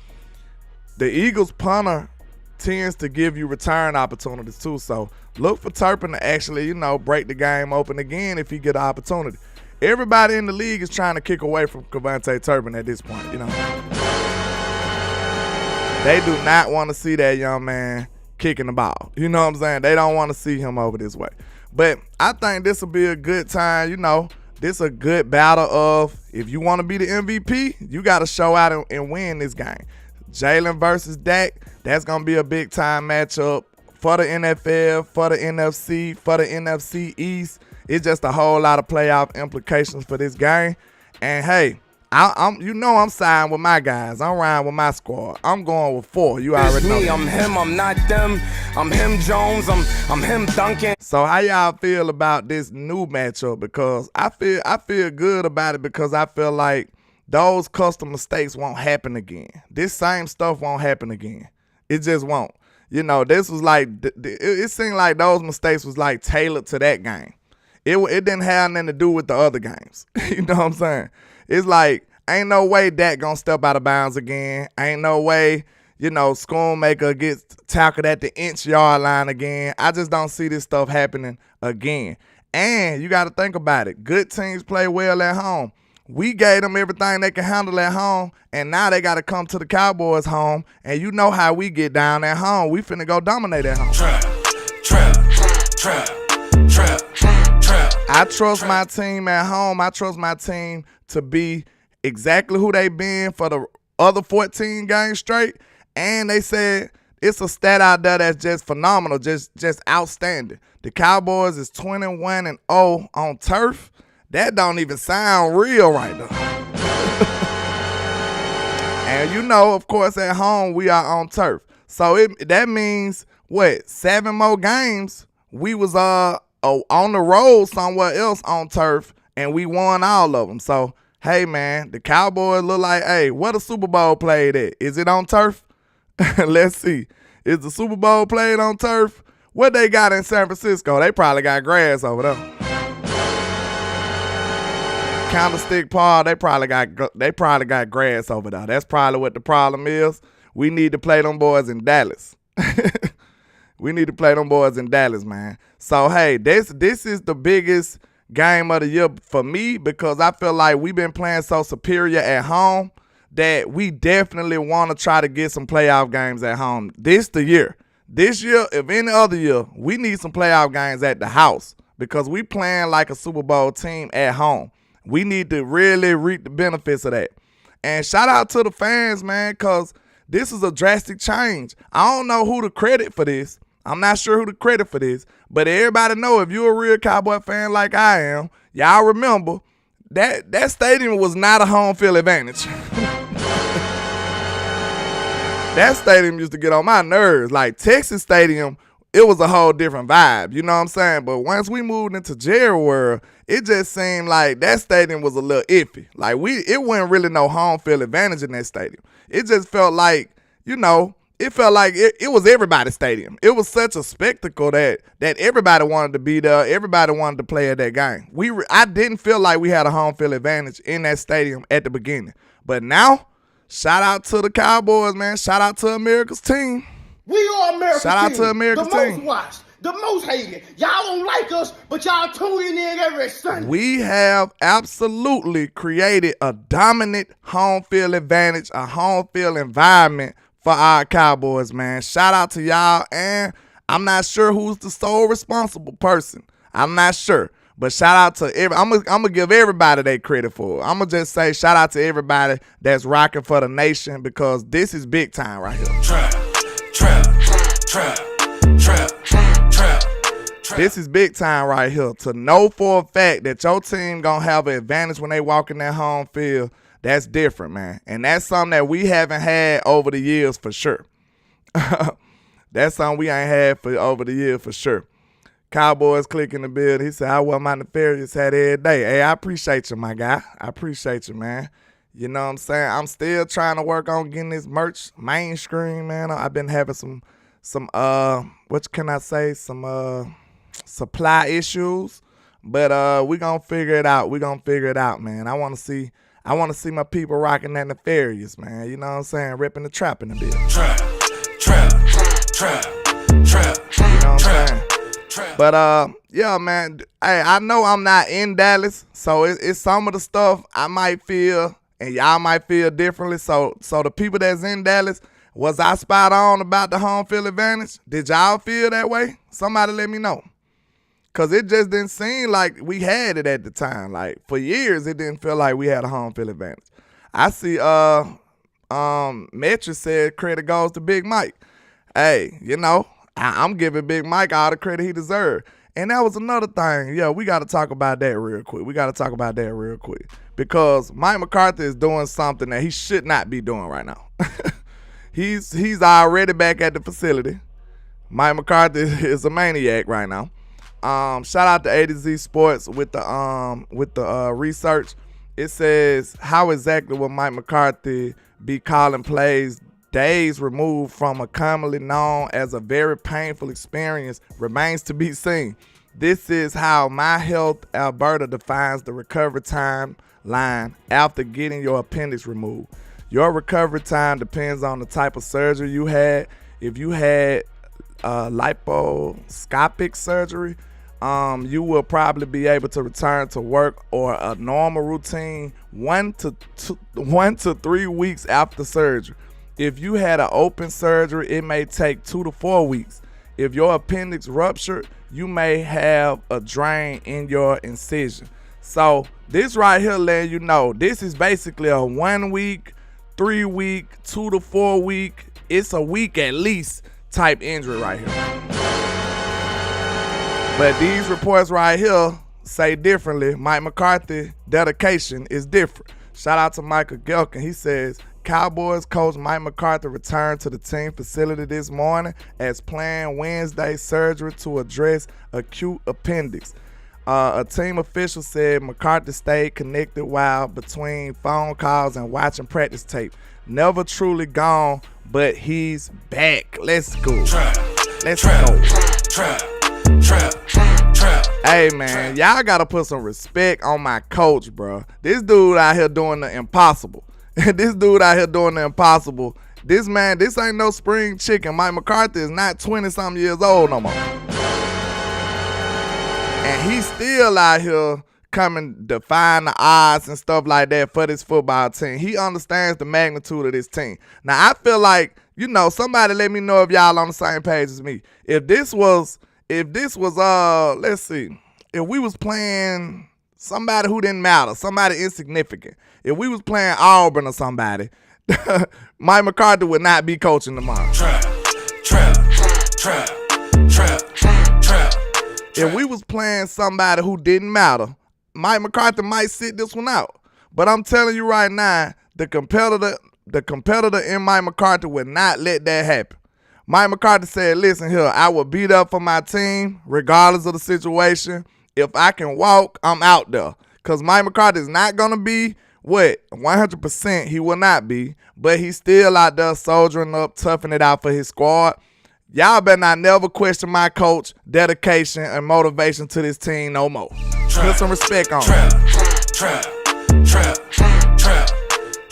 The Eagles punter tends to give you return opportunities too. So look for Turpin to actually, break the game open again if he get an opportunity. Everybody in the league is trying to kick away from Cavante Turpin at this point, They do not want to see that young man kicking the ball. You know what I'm saying? They don't want to see him over this way. But I think this will be a good time, This a good battle of, if you want to be the MVP, you got to show out and win this game. Jalen versus Dak, that's going to be a big-time matchup for the NFL, for the NFC, for the NFC East. It's just a whole lot of playoff implications for this game. And, hey, I'm siding with my guys. I'm riding with my squad. I'm going with 4. You already know. I'm him, I'm not them. I'm him, Jones. I'm him, Duncan. So how y'all feel about this new matchup? Because I feel good about it because I feel like those custom mistakes won't happen again. This same stuff won't happen again. It just won't. This was like, it seemed like those mistakes was like tailored to that game. It didn't have nothing to do with the other games. You know what I'm saying? It's like, ain't no way Dak gonna step out of bounds again. Ain't no way, Schoonmaker gets tackled at the inch-yard line again. I just don't see this stuff happening again. And you got to think about it. Good teams play well at home. We gave them everything they can handle at home, and now they got to come to the Cowboys home, and you know how we get down at home. We finna go dominate at home. Trap. I trust my team at home. I trust my team to be exactly who they been for the other 14 games straight, and they said it's a stat out there that's just phenomenal, just outstanding. The Cowboys is 21-0 on turf. That don't even sound real right now. And of course, at home, we are on turf. So that means, 7 more games, we was on the road somewhere else on turf, and we won all of them. So, hey, man, the Cowboys look like, hey, what a Super Bowl played at? Is it on turf? Let's see. Is the Super Bowl played on turf? What they got in San Francisco? They probably got grass over there. Candlestick Paul, they probably got grass over there. That's probably what the problem is. We need to play them boys in Dallas. We need to play them boys in Dallas, man. So, hey, this is the biggest game of the year for me because I feel like we've been playing so superior at home that we definitely want to try to get some playoff games at home. This year, if any other year, we need some playoff games at the house because we playing like a Super Bowl team at home. We need to really reap the benefits of that. And shout out to the fans, man, because This is a drastic change. I don't know who to credit for this. I'm not sure who to credit for this, but everybody know if you're a real Cowboy fan like I am, y'all remember that stadium was not a home field advantage. That stadium used to get on my nerves. Like Texas Stadium, it was a whole different vibe. You know what I'm saying? But once we moved into Jerry World, it just seemed like that stadium was a little iffy. Like it wasn't really no home field advantage in that stadium. It just felt like, it felt like it was everybody's stadium. It was such a spectacle that everybody wanted to be there. Everybody wanted to play at that game. I didn't feel like we had a home field advantage in that stadium at the beginning. But now, shout out to the Cowboys, man. Shout out to America's team. We are America's team. Shout out to America's team. The most watched, the most hated. Y'all don't like us, but y'all tuning in every Sunday. We have absolutely created a dominant home field advantage, a home field environment for our Cowboys, man. Shout out to y'all, and I'm not sure who's the sole responsible person. I'm not sure. But shout out to I'm gonna give everybody their credit for it. I'm gonna just say shout out to everybody that's rocking for the nation, because this is big time right here. Trap. This is big time right here. To know for a fact that your team gonna have an advantage when they walk in that home field, that's different, man. And that's something that we haven't had over the years for sure. That's something we ain't had for over the years for sure. Cowboys clicking the bill. He said, I wear my nefarious hat every day. Hey, I appreciate you, my guy. I appreciate you, man. You know what I'm saying? I'm still trying to work on getting this merch mainstream, man. I've been having some what can I say? Some supply issues. But we gonna figure it out. We gonna figure it out, man. I wanna see my people rocking that nefarious, man. You know what I'm saying? Ripping the trap in the bill. Trap. You know what I'm saying? But yeah, man. Hey, I know I'm not in Dallas, so it's some of the stuff I might feel and y'all might feel differently. So the people that's in Dallas, was I spot on about the home field advantage? Did y'all feel that way? Somebody let me know. Cause it just didn't seem like we had it at the time. Like for years, it didn't feel like we had a home field advantage. I see Metro said credit goes to Big Mike. Hey, I'm giving Big Mike all the credit he deserved. And that was another thing. Yeah, we got to talk about that real quick. Because Mike McCarthy is doing something that he should not be doing right now. He's already back at the facility. Mike McCarthy is a maniac right now. Shout out to A to Z Sports with the research. It says, how exactly will Mike McCarthy be calling plays days removed from a commonly known as a very painful experience remains to be seen. This is how My Health Alberta defines the recovery timeline after getting your appendix removed. Your recovery time depends on the type of surgery you had. If you had liposcopic surgery, you will probably be able to return to work or a normal routine 1 to 3 weeks after surgery. If you had an open surgery, it may take 2 to 4 weeks. If your appendix ruptured, you may have a drain in your incision. So this right here letting you know, this is basically a 1 week, 3 week, 2 to 4 week, it's a week at least type injury right here. But these reports right here say differently. Mike McCarthy dedication is different. Shout out to Michael Gelkin. He says, Cowboys coach Mike McCarthy returned to the team facility this morning as planned Wednesday surgery to address acute appendix. A team official said McCarthy stayed connected while between phone calls and watching practice tape. Never truly gone, but he's back. Let's go. Let's go. Hey, man, y'all got to put some respect on my coach, bro. This dude out here doing the impossible. This man, this ain't no spring chicken. Mike McCarthy is not 20-something years old no more. And he's still out here coming, defying the odds and stuff like that for this football team. He understands the magnitude of this team. Now, I feel like, somebody let me know if y'all on the same page as me. If this was, let's see, if we was playing somebody who didn't matter, somebody insignificant, if we was playing Auburn or somebody, Mike McCarthy would not be coaching tomorrow. If we was playing somebody who didn't matter, Mike McCarthy might sit this one out. But I'm telling you right now, the competitor in Mike McCarthy would not let that happen. Mike McCarthy said, listen here, I will beat up for my team regardless of the situation. If I can walk, I'm out there. Because Mike McCarthy is not going to be 100% he will not be, but he's still out there soldiering up, toughing it out for his squad. Y'all better not never question my coach, dedication, and motivation to this team no more. Put some respect on him.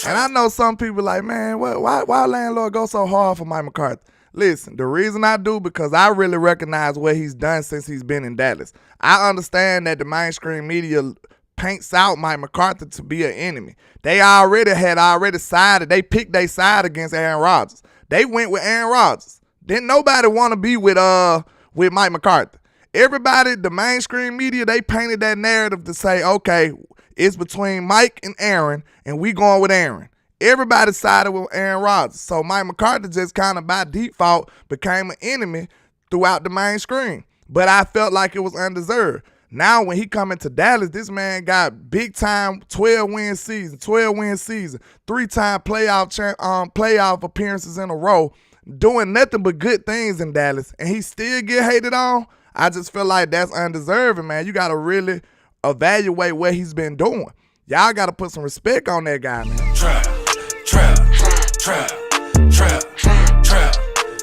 And I know some people like, man, why Landlord go so hard for Mike McCarthy? Listen, the reason I do, because I really recognize what he's done since he's been in Dallas. I understand that the mainstream media paints out Mike McCarthy to be an enemy. They already sided. They picked their side against Aaron Rodgers. They went with Aaron Rodgers. Didn't nobody want to be with Mike McCarthy. Everybody, the mainstream media, they painted that narrative to say, okay, it's between Mike and Aaron, and we going with Aaron. Everybody sided with Aaron Rodgers. So Mike McCarthy just kind of by default became an enemy throughout the mainstream. But I felt like it was undeserved. Now when he come into Dallas, this man got big time 12-win season, 3-time playoff appearances in a row, doing nothing but good things in Dallas, and he still get hated on. I just feel like that's undeserving, man. You got to really evaluate what he's been doing. Y'all got to put some respect on that guy, man.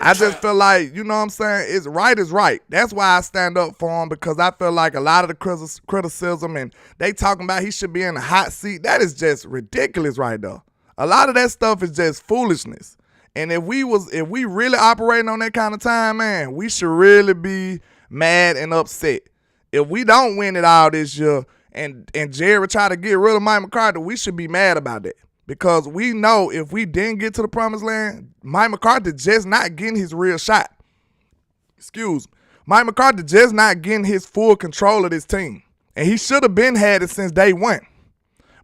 I just feel like, you know what I'm saying, it's right is right. That's why I stand up for him, because I feel like a lot of the criticism and they talking about he should be in a hot seat, that is just ridiculous right there. A lot of that stuff is just foolishness. And if we really operating on that kind of time, man, we should really be mad and upset. If we don't win it all this year and Jerry try to get rid of Mike McCarthy, we should be mad about that. Because we know if we didn't get to the promised land, Mike McCarthy just not getting his real shot. Excuse me. Mike McCarthy just not getting his full control of this team. And he should have been had it since day one.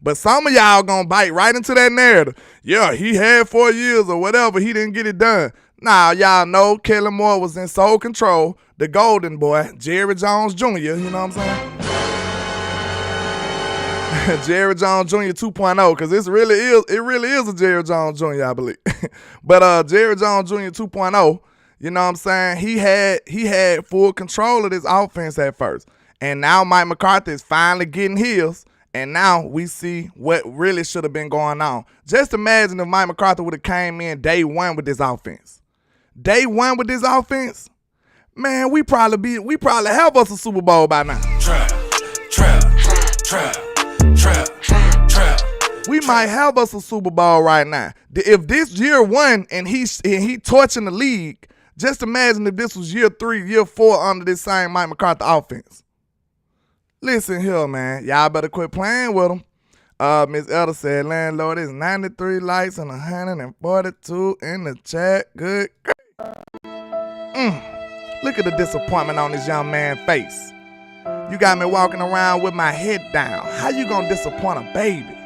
But some of y'all gonna bite right into that narrative. Yeah, he had 4 years or whatever. He didn't get it done. Nah, y'all know Kellen Moore was in sole control. The golden boy, Jerry Jones Jr., you know what I'm saying? Jerry Jones Jr. 2.0, because it really is a Jerry Jones Jr., I believe. But Jerry Jones Jr. 2.0, you know what I'm saying? He had full control of this offense at first. And now Mike McCarthy is finally getting his. And now we see what really should have been going on. Just imagine if Mike McCarthy would have came in day one with this offense. Day one with this offense, man, we probably have us a Super Bowl by now. We might have us a Super Bowl right now. If this year one and he torching the league, just imagine if this was year 3, year 4 under this same Mike McCarthy offense. Listen here, man. Y'all better quit playing with him. Miss Elder said, Landlord is 93 likes and 142 in the chat. Good. Look at the disappointment on this young man's face. You got me walking around with my head down. How you gonna disappoint a baby?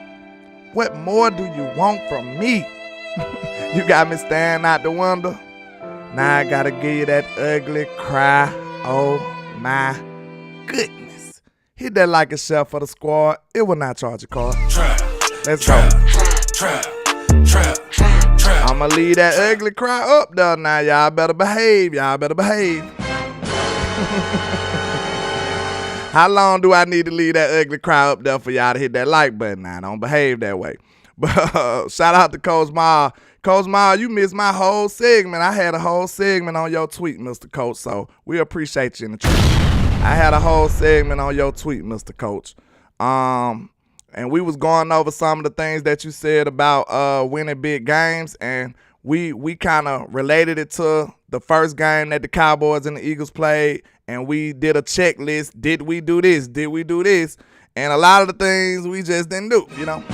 What more do you want from me? You got me staring out the window. Now I gotta give you that ugly cry. Oh my goodness. Hit that like a share for the squad. It will not charge a card. Let's go. I'ma leave that ugly cry up there now. Y'all better behave. Y'all better behave. How long do I need to leave that ugly cry up there for y'all to hit that like button? Now, don't behave that way. But shout out to Coach Ma. Coach Ma, you missed my whole segment. I had a whole segment on your tweet, Mr. Coach, so we appreciate you in the tweet. I had a whole segment on your tweet, Mr. Coach. And we was going over some of the things that you said about winning big games, and we kind of related it to the first game that the Cowboys and the Eagles played, and we did a checklist. Did we do this? Did we do this? And a lot of the things we just didn't do, you know.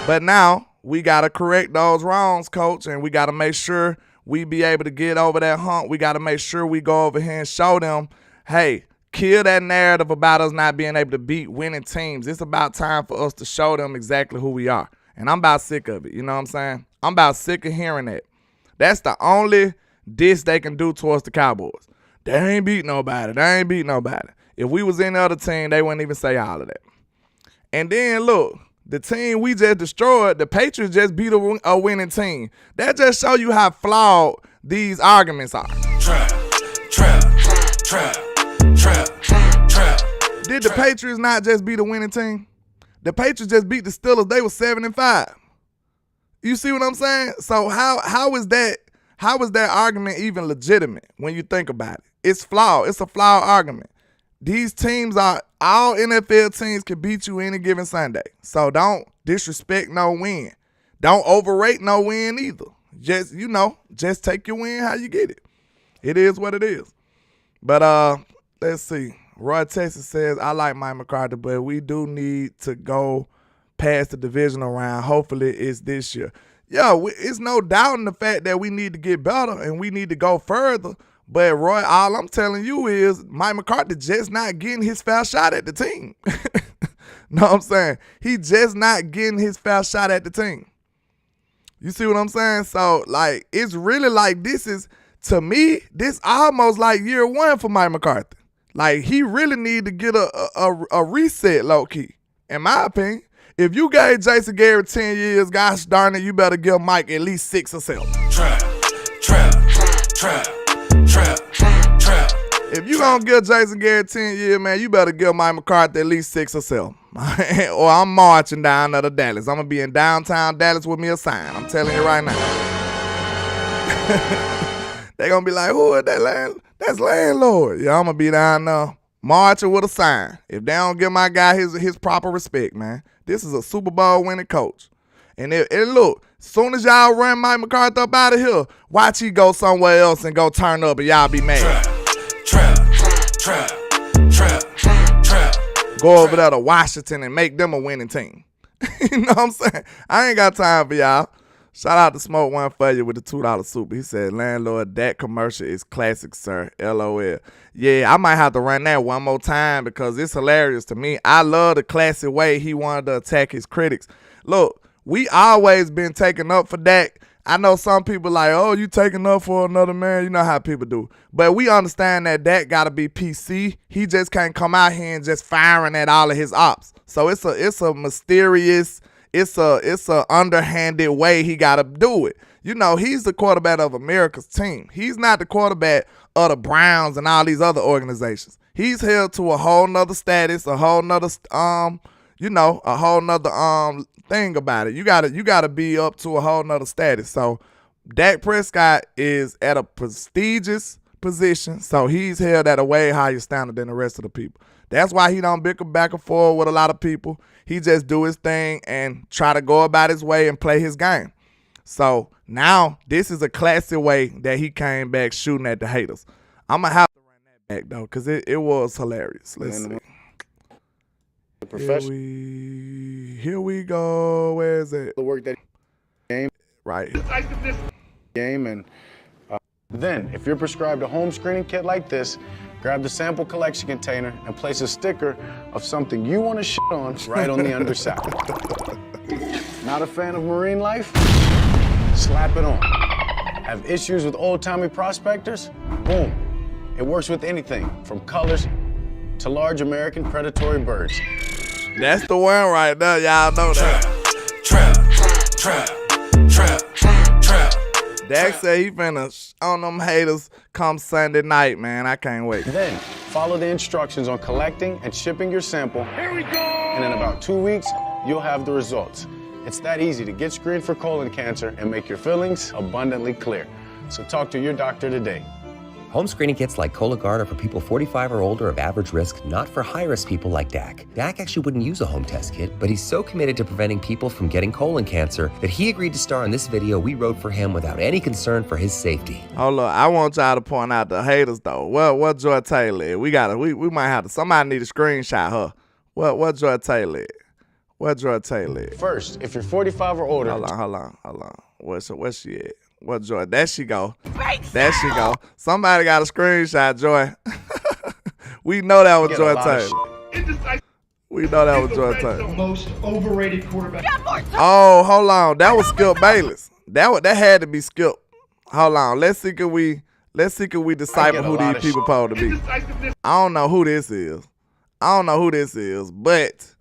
But now we got to correct those wrongs, Coach, and we got to make sure we be able to get over that hump. We got to make sure we go over here and show them, hey, kill that narrative about us not being able to beat winning teams. It's about time for us to show them exactly who we are. And I'm about sick of it. You know what I'm saying? I'm about sick of hearing that. That's the only diss they can do towards the Cowboys. They ain't beat nobody. They ain't beat nobody. If we was any other team, they wouldn't even say all of that. And then, look, the team we just destroyed, the Patriots just beat a winning team. That just show you how flawed these arguments are. Trap. Did the Patriots not just beat a winning team? The Patriots just beat the Steelers. They were 7-5. You see what I'm saying? So how is that argument even legitimate when you think about it? It's flawed. It's a flawed argument. These teams all NFL teams can beat you any given Sunday. So don't disrespect no win. Don't overrate no win either. Just take your win how you get it. It is what it is. But let's see. Roy Texas says, I like Mike McCarthy, but we do need to go past the divisional round. Hopefully it's this year. Yeah, it's no doubt in the fact that we need to get better and we need to go further. But, Roy, all I'm telling you is Mike McCarthy just not getting his foul shot at the team. Know what I'm saying? He just not getting his foul shot at the team. You see what I'm saying? So, like, it's really like this is, to me, this almost like year one for Mike McCarthy. Like, he really need to get a reset, low-key, in my opinion. If you gave Jason Garrett 10 years, gosh darn it, you better give Mike at least 6 or 7. Trap. If you gonna give Jason Garrett 10 years, man, you better give Mike McCarthy at least 6 or 7. Or I'm marching down to Dallas. I'm gonna be in downtown Dallas with me a sign. I'm telling you right now. They gonna be like, who is that That's Landlord. Yeah, I'm gonna be down there marching with a sign. If they don't give my guy his proper respect, man. This is a Super Bowl winning coach. And look, as soon as y'all run Mike McCarthy up out of here, watch he go somewhere else and go turn up and y'all be mad. Trap. Go over there to Washington and make them a winning team. You know what I'm saying? I ain't got time for y'all. Shout out to Smoke One for you with the $2 super. He said, Landlord, that commercial is classic, sir. LOL. Yeah, I might have to run that one more time because it's hilarious to me. I love the classic way he wanted to attack his critics. Look, we always been taking up for Dak. I know some people like, oh, you taking up for another man. You know how people do. But we understand that Dak got to be PC. He just can't come out here and just firing at all of his ops. So it's a mysterious, it's a underhanded way he got to do it. You know, he's the quarterback of America's team. He's not the quarterback of the Browns and all these other organizations. He's held to a whole nother status, a whole nother, a whole nother thing about it. You gotta be up to a whole nother status. So Dak Prescott is at a prestigious position, so he's held at a way higher standard than the rest of the people. That's why he don't bicker back and forth with a lot of people. He just do his thing and try to go about his way and play his game. So now this is a classic way that he came back shooting at the haters. I'm gonna have to run that back though, because it was hilarious. Let's see. Here we go. Where is it? The work that game right game, and then if you're prescribed a home screening kit like this, grab the sample collection container and place a sticker of something you want to shit on right on the underside. Not a fan of marine life? Slap it on. Have issues with old-timey prospectors? Boom. It works with anything from colors to large American predatory birds. That's the one right there, y'all know that. Trap. Dak said he finna on them haters come Sunday night, man. I can't wait. Then follow the instructions on collecting and shipping your sample. Here we go! And in about 2 weeks, you'll have the results. It's that easy to get screened for colon cancer and make your feelings abundantly clear. So talk to your doctor today. Home screening kits like Cologuard are for people 45 or older of average risk, not for high-risk people like Dak. Dak actually wouldn't use a home test kit, but he's so committed to preventing people from getting colon cancer that he agreed to star in this video we wrote for him without any concern for his safety. Hold on, I want y'all to point out the haters though. What Joy Taylor? We might have to. Somebody need to screenshot her. What Joy Taylor? What Joy Taylor? First, if you're 45 or older. Hold on. Where's she at? What Joy? There she go. There she go. Somebody got a screenshot, Joy. We know that was Get a Joy lot of Taylor. We know that was Joy Taylor. Most overrated quarterback. Oh, hold on. That was Skip Bayless. That had to be Skip. Hold on. Let's see can we decipher who these people supposed to be. I don't know who this is. But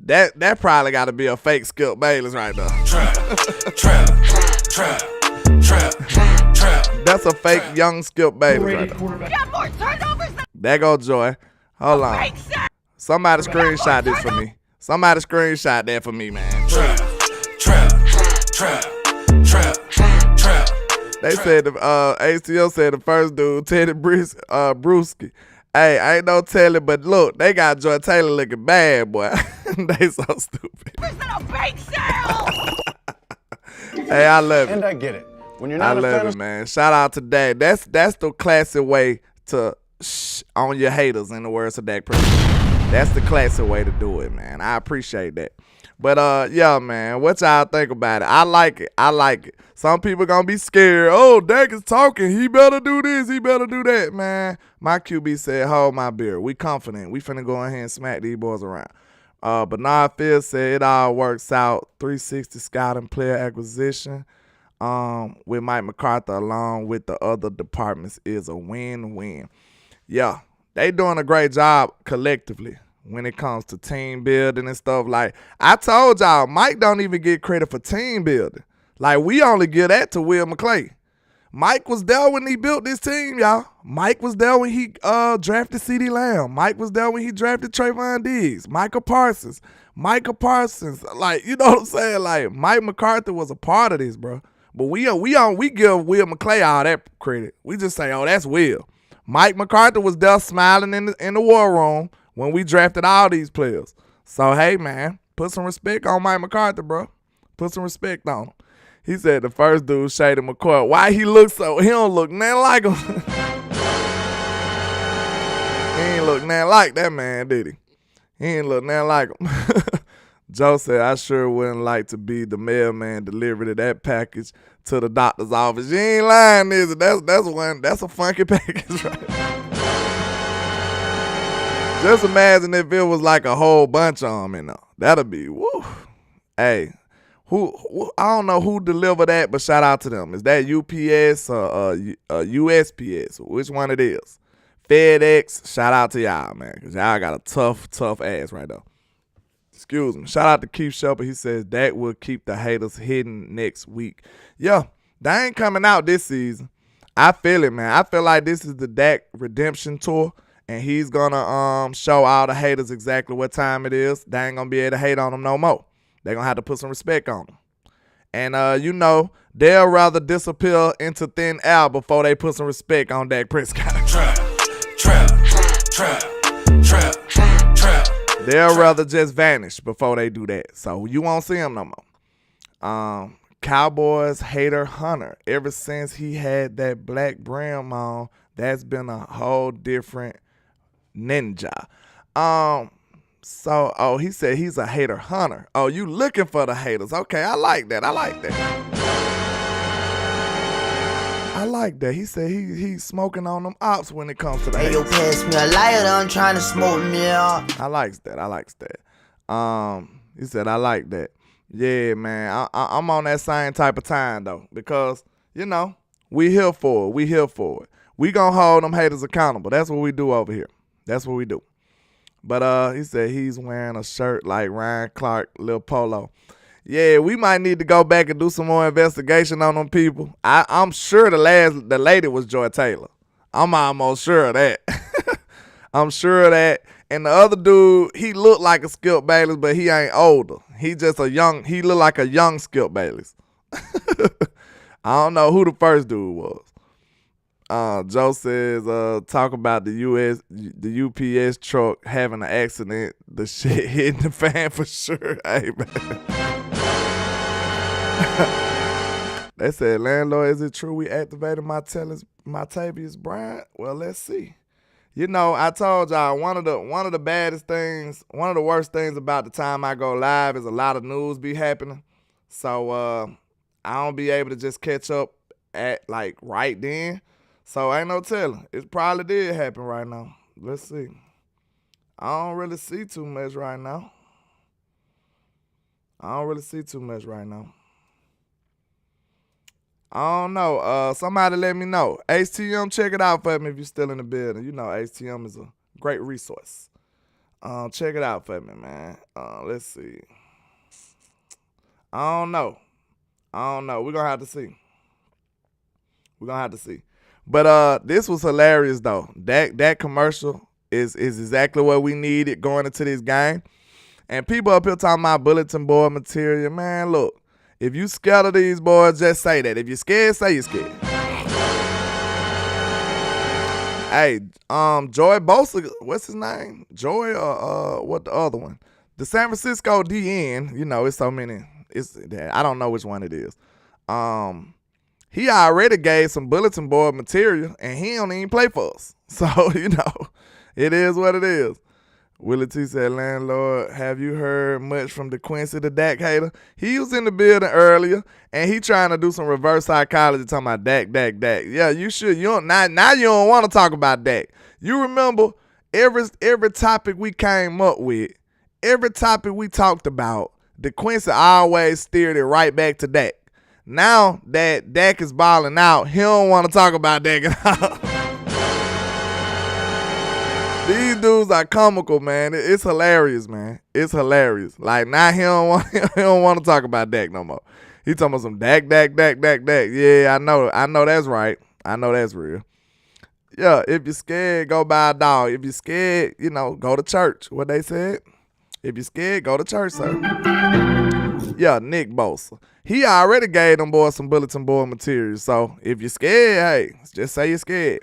that probably got to be a fake Skip Bayless right there. Trap. That's a fake young Skip Bayless right there. There go Joy. Hold on. Somebody screenshot this for me. Somebody screenshot that for me, man. Trap. They said ACO said the first dude, Teddy Bruschi. Hey, I ain't no telling, but look, they got Joy Taylor looking bad, boy. They so stupid. Hey, I love it. And I get it. When you're not I love it, man. Shout out to Dak. That's the classic way to on your haters, in the words of Dak Prescott. That's the classic way to do it, man. I appreciate that. But yeah, man, what y'all think about it? I like it. Some people gonna be scared. Oh, Dak is talking. He better do this. He better do that, man. My QB said, hold my beer. We confident. We finna go ahead and smack these boys around. Bernard Fields said it all works out. 360 scouting, player acquisition with Mike McCarthy along with the other departments is a win-win. Yeah, they doing a great job collectively when it comes to team building and stuff. Like, I told y'all, Mike don't even get credit for team building. Like, we only give that to Will McClay. Mike was there when he built this team, y'all. Mike was there when he drafted CeeDee Lamb. Mike was there when he drafted Trayvon Diggs. Michael Parsons. Like, you know what I'm saying? Like, Mike McCarthy was a part of this, bro. But we give Will McClay all that credit. We just say, oh, that's Will. Mike McCarthy was there smiling in the war room when we drafted all these players. So, hey, man, put some respect on Mike McCarthy, bro. Put some respect on him. He said the first dude, Shady McCoy. Why he look so? He don't look nothing like him. He ain't look nothing like that man, did he? He ain't look nothing like him. Joe said, I sure wouldn't like to be the mailman delivered that package to the doctor's office. You ain't lying, is it? That's a funky package, right? Just imagine if it was like a whole bunch of them in there. That'd be, woo. Hey, who I don't know who delivered that, but shout out to them. Is that UPS or USPS? Which one it is? FedEx, shout out to y'all, man, because y'all got a tough ass right there. Excuse me. Shout out to Keith Shepard. He says Dak will keep the haters hidden next week. Yeah, they ain't coming out this season. I feel it, man. I feel like this is the Dak redemption tour, and he's gonna show all the haters exactly what time it is. They ain't gonna be able to hate on him no more. They're gonna have to put some respect on him. And they'll rather disappear into thin air before they put some respect on Dak Prescott. Trap. They'll rather just vanish before they do that. So you won't see them no more. Cowboys hater Hunter. Ever since he had that black brim on, that's been a whole different ninja. He said he's a hater Hunter. Oh, you looking for the haters. Okay, I like that. He said he's smoking on them ops when it comes to the haters. Hey, yo, pass me a lighter, I'm trying to smoke me out. I likes that. He said, I like that. Yeah, man, I'm on that same type of time, though, because, we here for it. We gonna hold them haters accountable. That's what we do over here. That's what we do. But he said he's wearing a shirt like Ryan Clark, Lil Polo. Yeah, we might need to go back and do some more investigation on them people. I'm sure the lady was Joy Taylor. I'm almost sure of that. I'm sure of that. And the other dude, he looked like a Skip Bayless, but he ain't older. He looked like a young Skip Bayless. I don't know who the first dude was. Joe says, talk about the UPS truck having an accident. The shit hitting the fan for sure. Hey, man. They said, Landlord, is it true we activated Martavius Bryant? Well, let's see. I told y'all one of the baddest things, one of the worst things about the time I go live is a lot of news be happening. So I don't be able to just catch up at like right then. So ain't no telling. It probably did happen right now. Let's see. I don't really see too much right now. I don't know. Somebody let me know. HTM, check it out for me if you're still in the building. You know HTM is a great resource. Check it out for me, man. Let's see. I don't know. We're going to have to see. But this was hilarious, though. That commercial is exactly what we needed going into this game. And people up here talking about bulletin board material. Man, look. If you scared of these boys, just say that. If you're scared, say you're scared. Hey, Joy Bosa, what's his name? Joy or what the other one? The San Francisco DN, you know, it's so many. I don't know which one it is. He already gave some bulletin board material, and he don't even play for us. So, you know, it is what it is. Willie T said, Landlord, have you heard much from DeQuincy, the Dak hater? He was in the building earlier, and he trying to do some reverse psychology talking about Dak. Yeah, you should. You don't want to talk about Dak. You remember every topic we came up with, every topic we talked about, DeQuincy always steered it right back to Dak. Now that Dak is balling out, he don't want to talk about Dak at all. These dudes are comical, man. It's hilarious, man. It's hilarious. Like, now he don't want to talk about Dak no more. He talking about some Dak. Yeah, I know that's right. I know that's real. Yeah, if you're scared, go buy a dog. If you're scared, you know, go to church. What they said? If you're scared, go to church, sir. Yeah, Nick Bosa. He already gave them boys some bulletin board material. So if you're scared, hey, just say you're scared.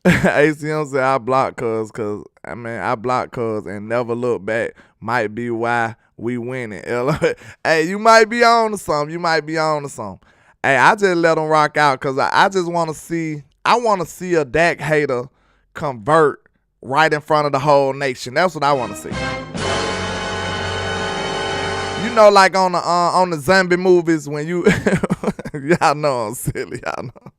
ACM said I block cuz and never look back might be why we winning. Hey, you might be on to something. Hey, I just let them rock out because I just want to see. I want to see a Dak hater convert right in front of the whole nation. That's what I want to see. You know, like on the zombie movies when you y'all know I'm silly, y'all know.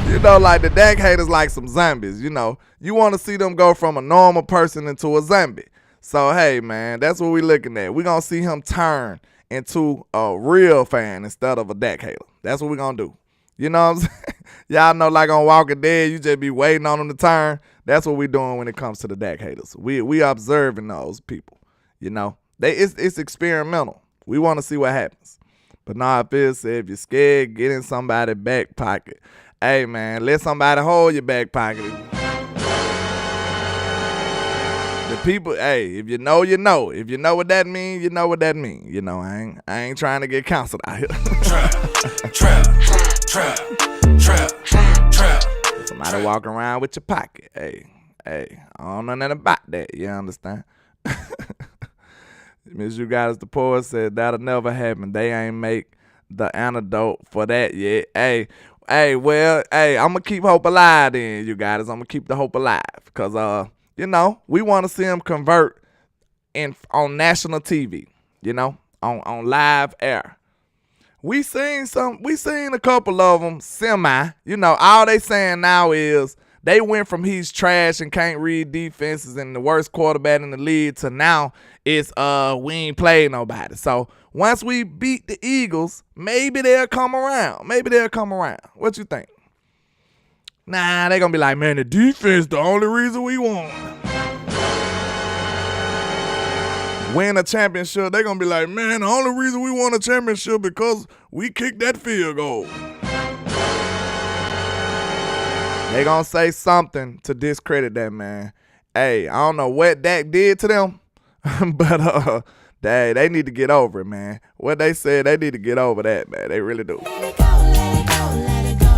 You know, like the Dak haters like some zombies, you know. You want to see them go from a normal person into a zombie. So, hey, man, that's what we looking at. We're going to see him turn into a real fan instead of a Dak hater. That's what we're going to do. You know what I'm saying? Y'all know, like on Walking Dead, you just be waiting on them to turn. That's what we doing when it comes to the Dak haters. We observing those people, you know. It's experimental. We want to see what happens. But nah, Phil said, if you're scared, get in somebody's back pocket. Hey, man, let somebody hold your back pocket. The people, hey, if you know, you know. If you know what that means, you know what that means. You know, I ain't trying to get counseled out here. Trap. Somebody walking around with your pocket. Hey, I don't know nothing about that. You understand? Miss You Guys the Poet said that'll never happen. They ain't make the antidote for that yet. Hey, I'm going to keep hope alive then, you guys. I'm going to keep the hope alive. Because, you know, we want to see them convert on national TV, you know, on live air. We seen a couple of them semi. You know, all they saying now is they went from he's trash and can't read defenses and the worst quarterback in the league to now it's we ain't played nobody. So once we beat the Eagles, maybe they'll come around. What you think? Nah, they gonna be like, man, the defense the only reason we won. Win a championship, they gonna be like, man, the only reason we won a championship because we kicked that field goal. They gonna say something to discredit that, man. Hey, I don't know what Dak did to them, but they need to get over it, man. What they said, they need to get over that, man. They really do.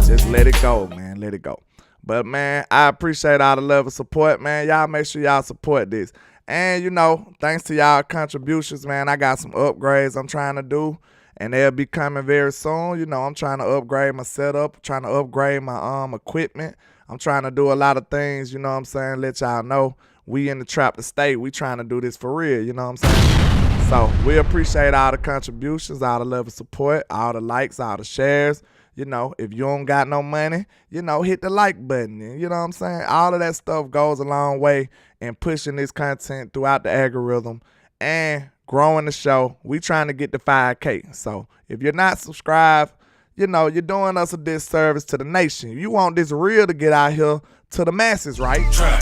Just let it go, man. Let it go. But, man, I appreciate all the love and support, man. Y'all make sure y'all support this. And, you know, thanks to y'all contributions, man, I got some upgrades I'm trying to do. And they'll be coming very soon. You know, I'm trying to upgrade my setup, trying to upgrade my equipment. I'm trying to do a lot of things, you know what I'm saying, let y'all know we in the trap to stay. We trying to do this for real, you know what I'm saying? So we appreciate all the contributions, all the love and support, all the likes, all the shares. You know, if you don't got no money, you know, hit the like button. You know what I'm saying? All of that stuff goes a long way in pushing this content throughout the algorithm and growing the show. We trying to get to 5K. So if you're not subscribed, you know, you're doing us a disservice to the nation. You want this reel to get out here to the masses, right? Trap.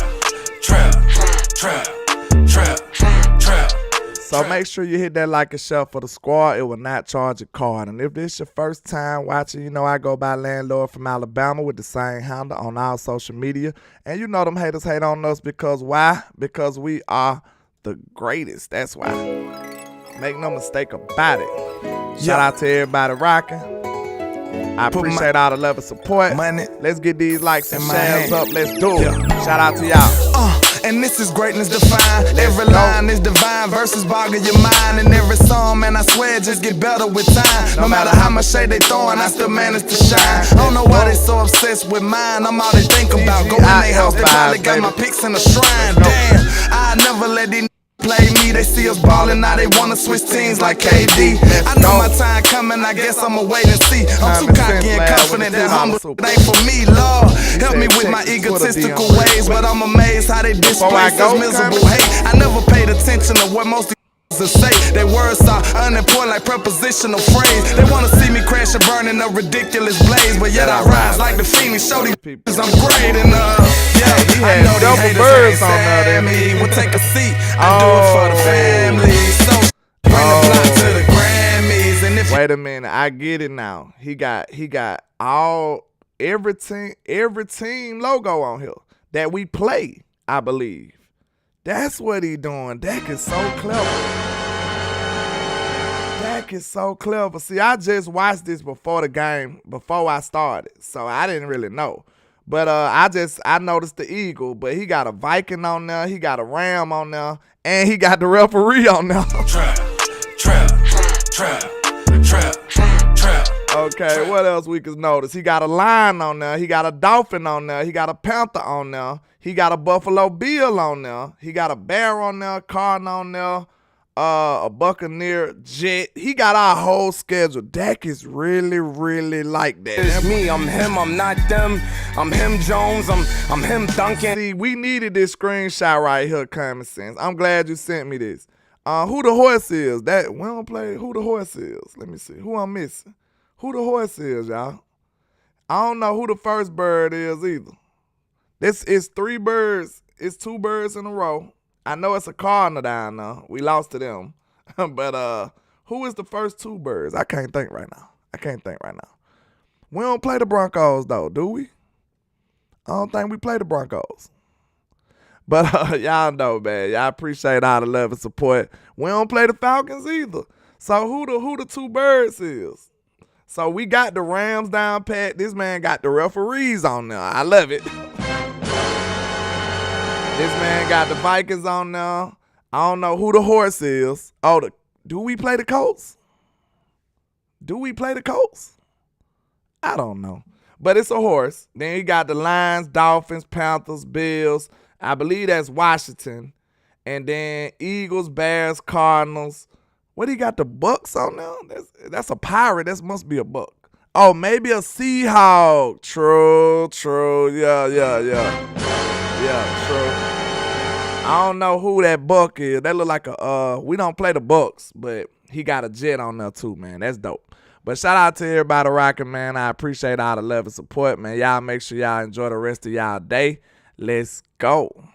So make sure you hit that like and share for the squad. It will not charge a card. And if this is your first time watching, you know I go by Landlord from Alabama with the same handle on all social media. And you know them haters hate on us because why? Because we are the greatest. That's why. Make no mistake about it. Shout out to everybody rocking. I appreciate all the love and support. Let's get these likes and shares up. Let's do it. Shout out to y'all. And this is greatness defined. Every line is divine, verses boggle your mind. And every song, man, I swear, just get better with time. No matter how much shade they throwing, I still manage to shine. I don't know why they so obsessed with mine. I'm all they think about. Go in their house, they probably got my pics in a shrine. Damn, I never let these play me. They see us ballin', now they wanna switch teams like KD. I know my time coming, I guess I'ma wait and see. I'm too cocky and confident that humble ain't for me, Lord. Help me with my egotistical ways, but I'm amazed how they displace this miserable hate. I never paid attention to what most to say. Their words are unimportant like prepositional phrase. They wanna see me crash and burn in a ridiculous blaze, but yet I rise like the Phoenix. Show these I'm great enough. Yeah, I know these haters ain't sad me. We'll take a seat. I do it for the family. So bring the block to the Grammys. And if wait a minute, I get it now. He got every team logo on here that we play, I believe. That's what he doing. Dak is so clever. Dak is so clever. See, I just watched this before the game, before I started, so I didn't really know. But I noticed the Eagle, but he got a Viking on there, he got a Ram on there, and he got the referee on there. Okay, what else we can notice? He got a lion on there. He got a dolphin on there. He got a panther on there. He got a Buffalo Bill on there. He got a bear on there, cardinal on there, a Buccaneer jet. He got our whole schedule. Dak is really, really like that. It's me, I'm him, I'm not them. I'm him Jones, I'm him Duncan. See, we needed this screenshot right here, Common Sense. I'm glad you sent me this. Who the horse is? That we don't play who the horse is. Let me see. Who I'm missing? Who the horse is, y'all? I don't know who the first bird is either. This is 3 birds. It's 2 birds in a row. I know it's a cardinal down there. We lost to them. But who is the first 2 birds? I can't think right now. We don't play the Broncos, though, do we? I don't think we play the Broncos. But y'all know, man. Y'all appreciate all the love and support. We don't play the Falcons either. So who the 2 birds is? So we got the Rams down pat. This man got the referees on there. I love it. This man got the Vikings on there. I don't know who the horse is. Do we play the Colts? I don't know. But it's a horse. Then you got the Lions, Dolphins, Panthers, Bills. I believe that's Washington. And then Eagles, Bears, Cardinals. What, he got the Bucks on there? That's a pirate. That must be a buck. Oh, maybe a Seahawk. True. Yeah, true. I don't know who that buck is. That look like we don't play the Bucks, but he got a jet on there too, man. That's dope. But shout out to everybody rocking, man. I appreciate all the love and support, man. Y'all make sure y'all enjoy the rest of y'all day. Let's go.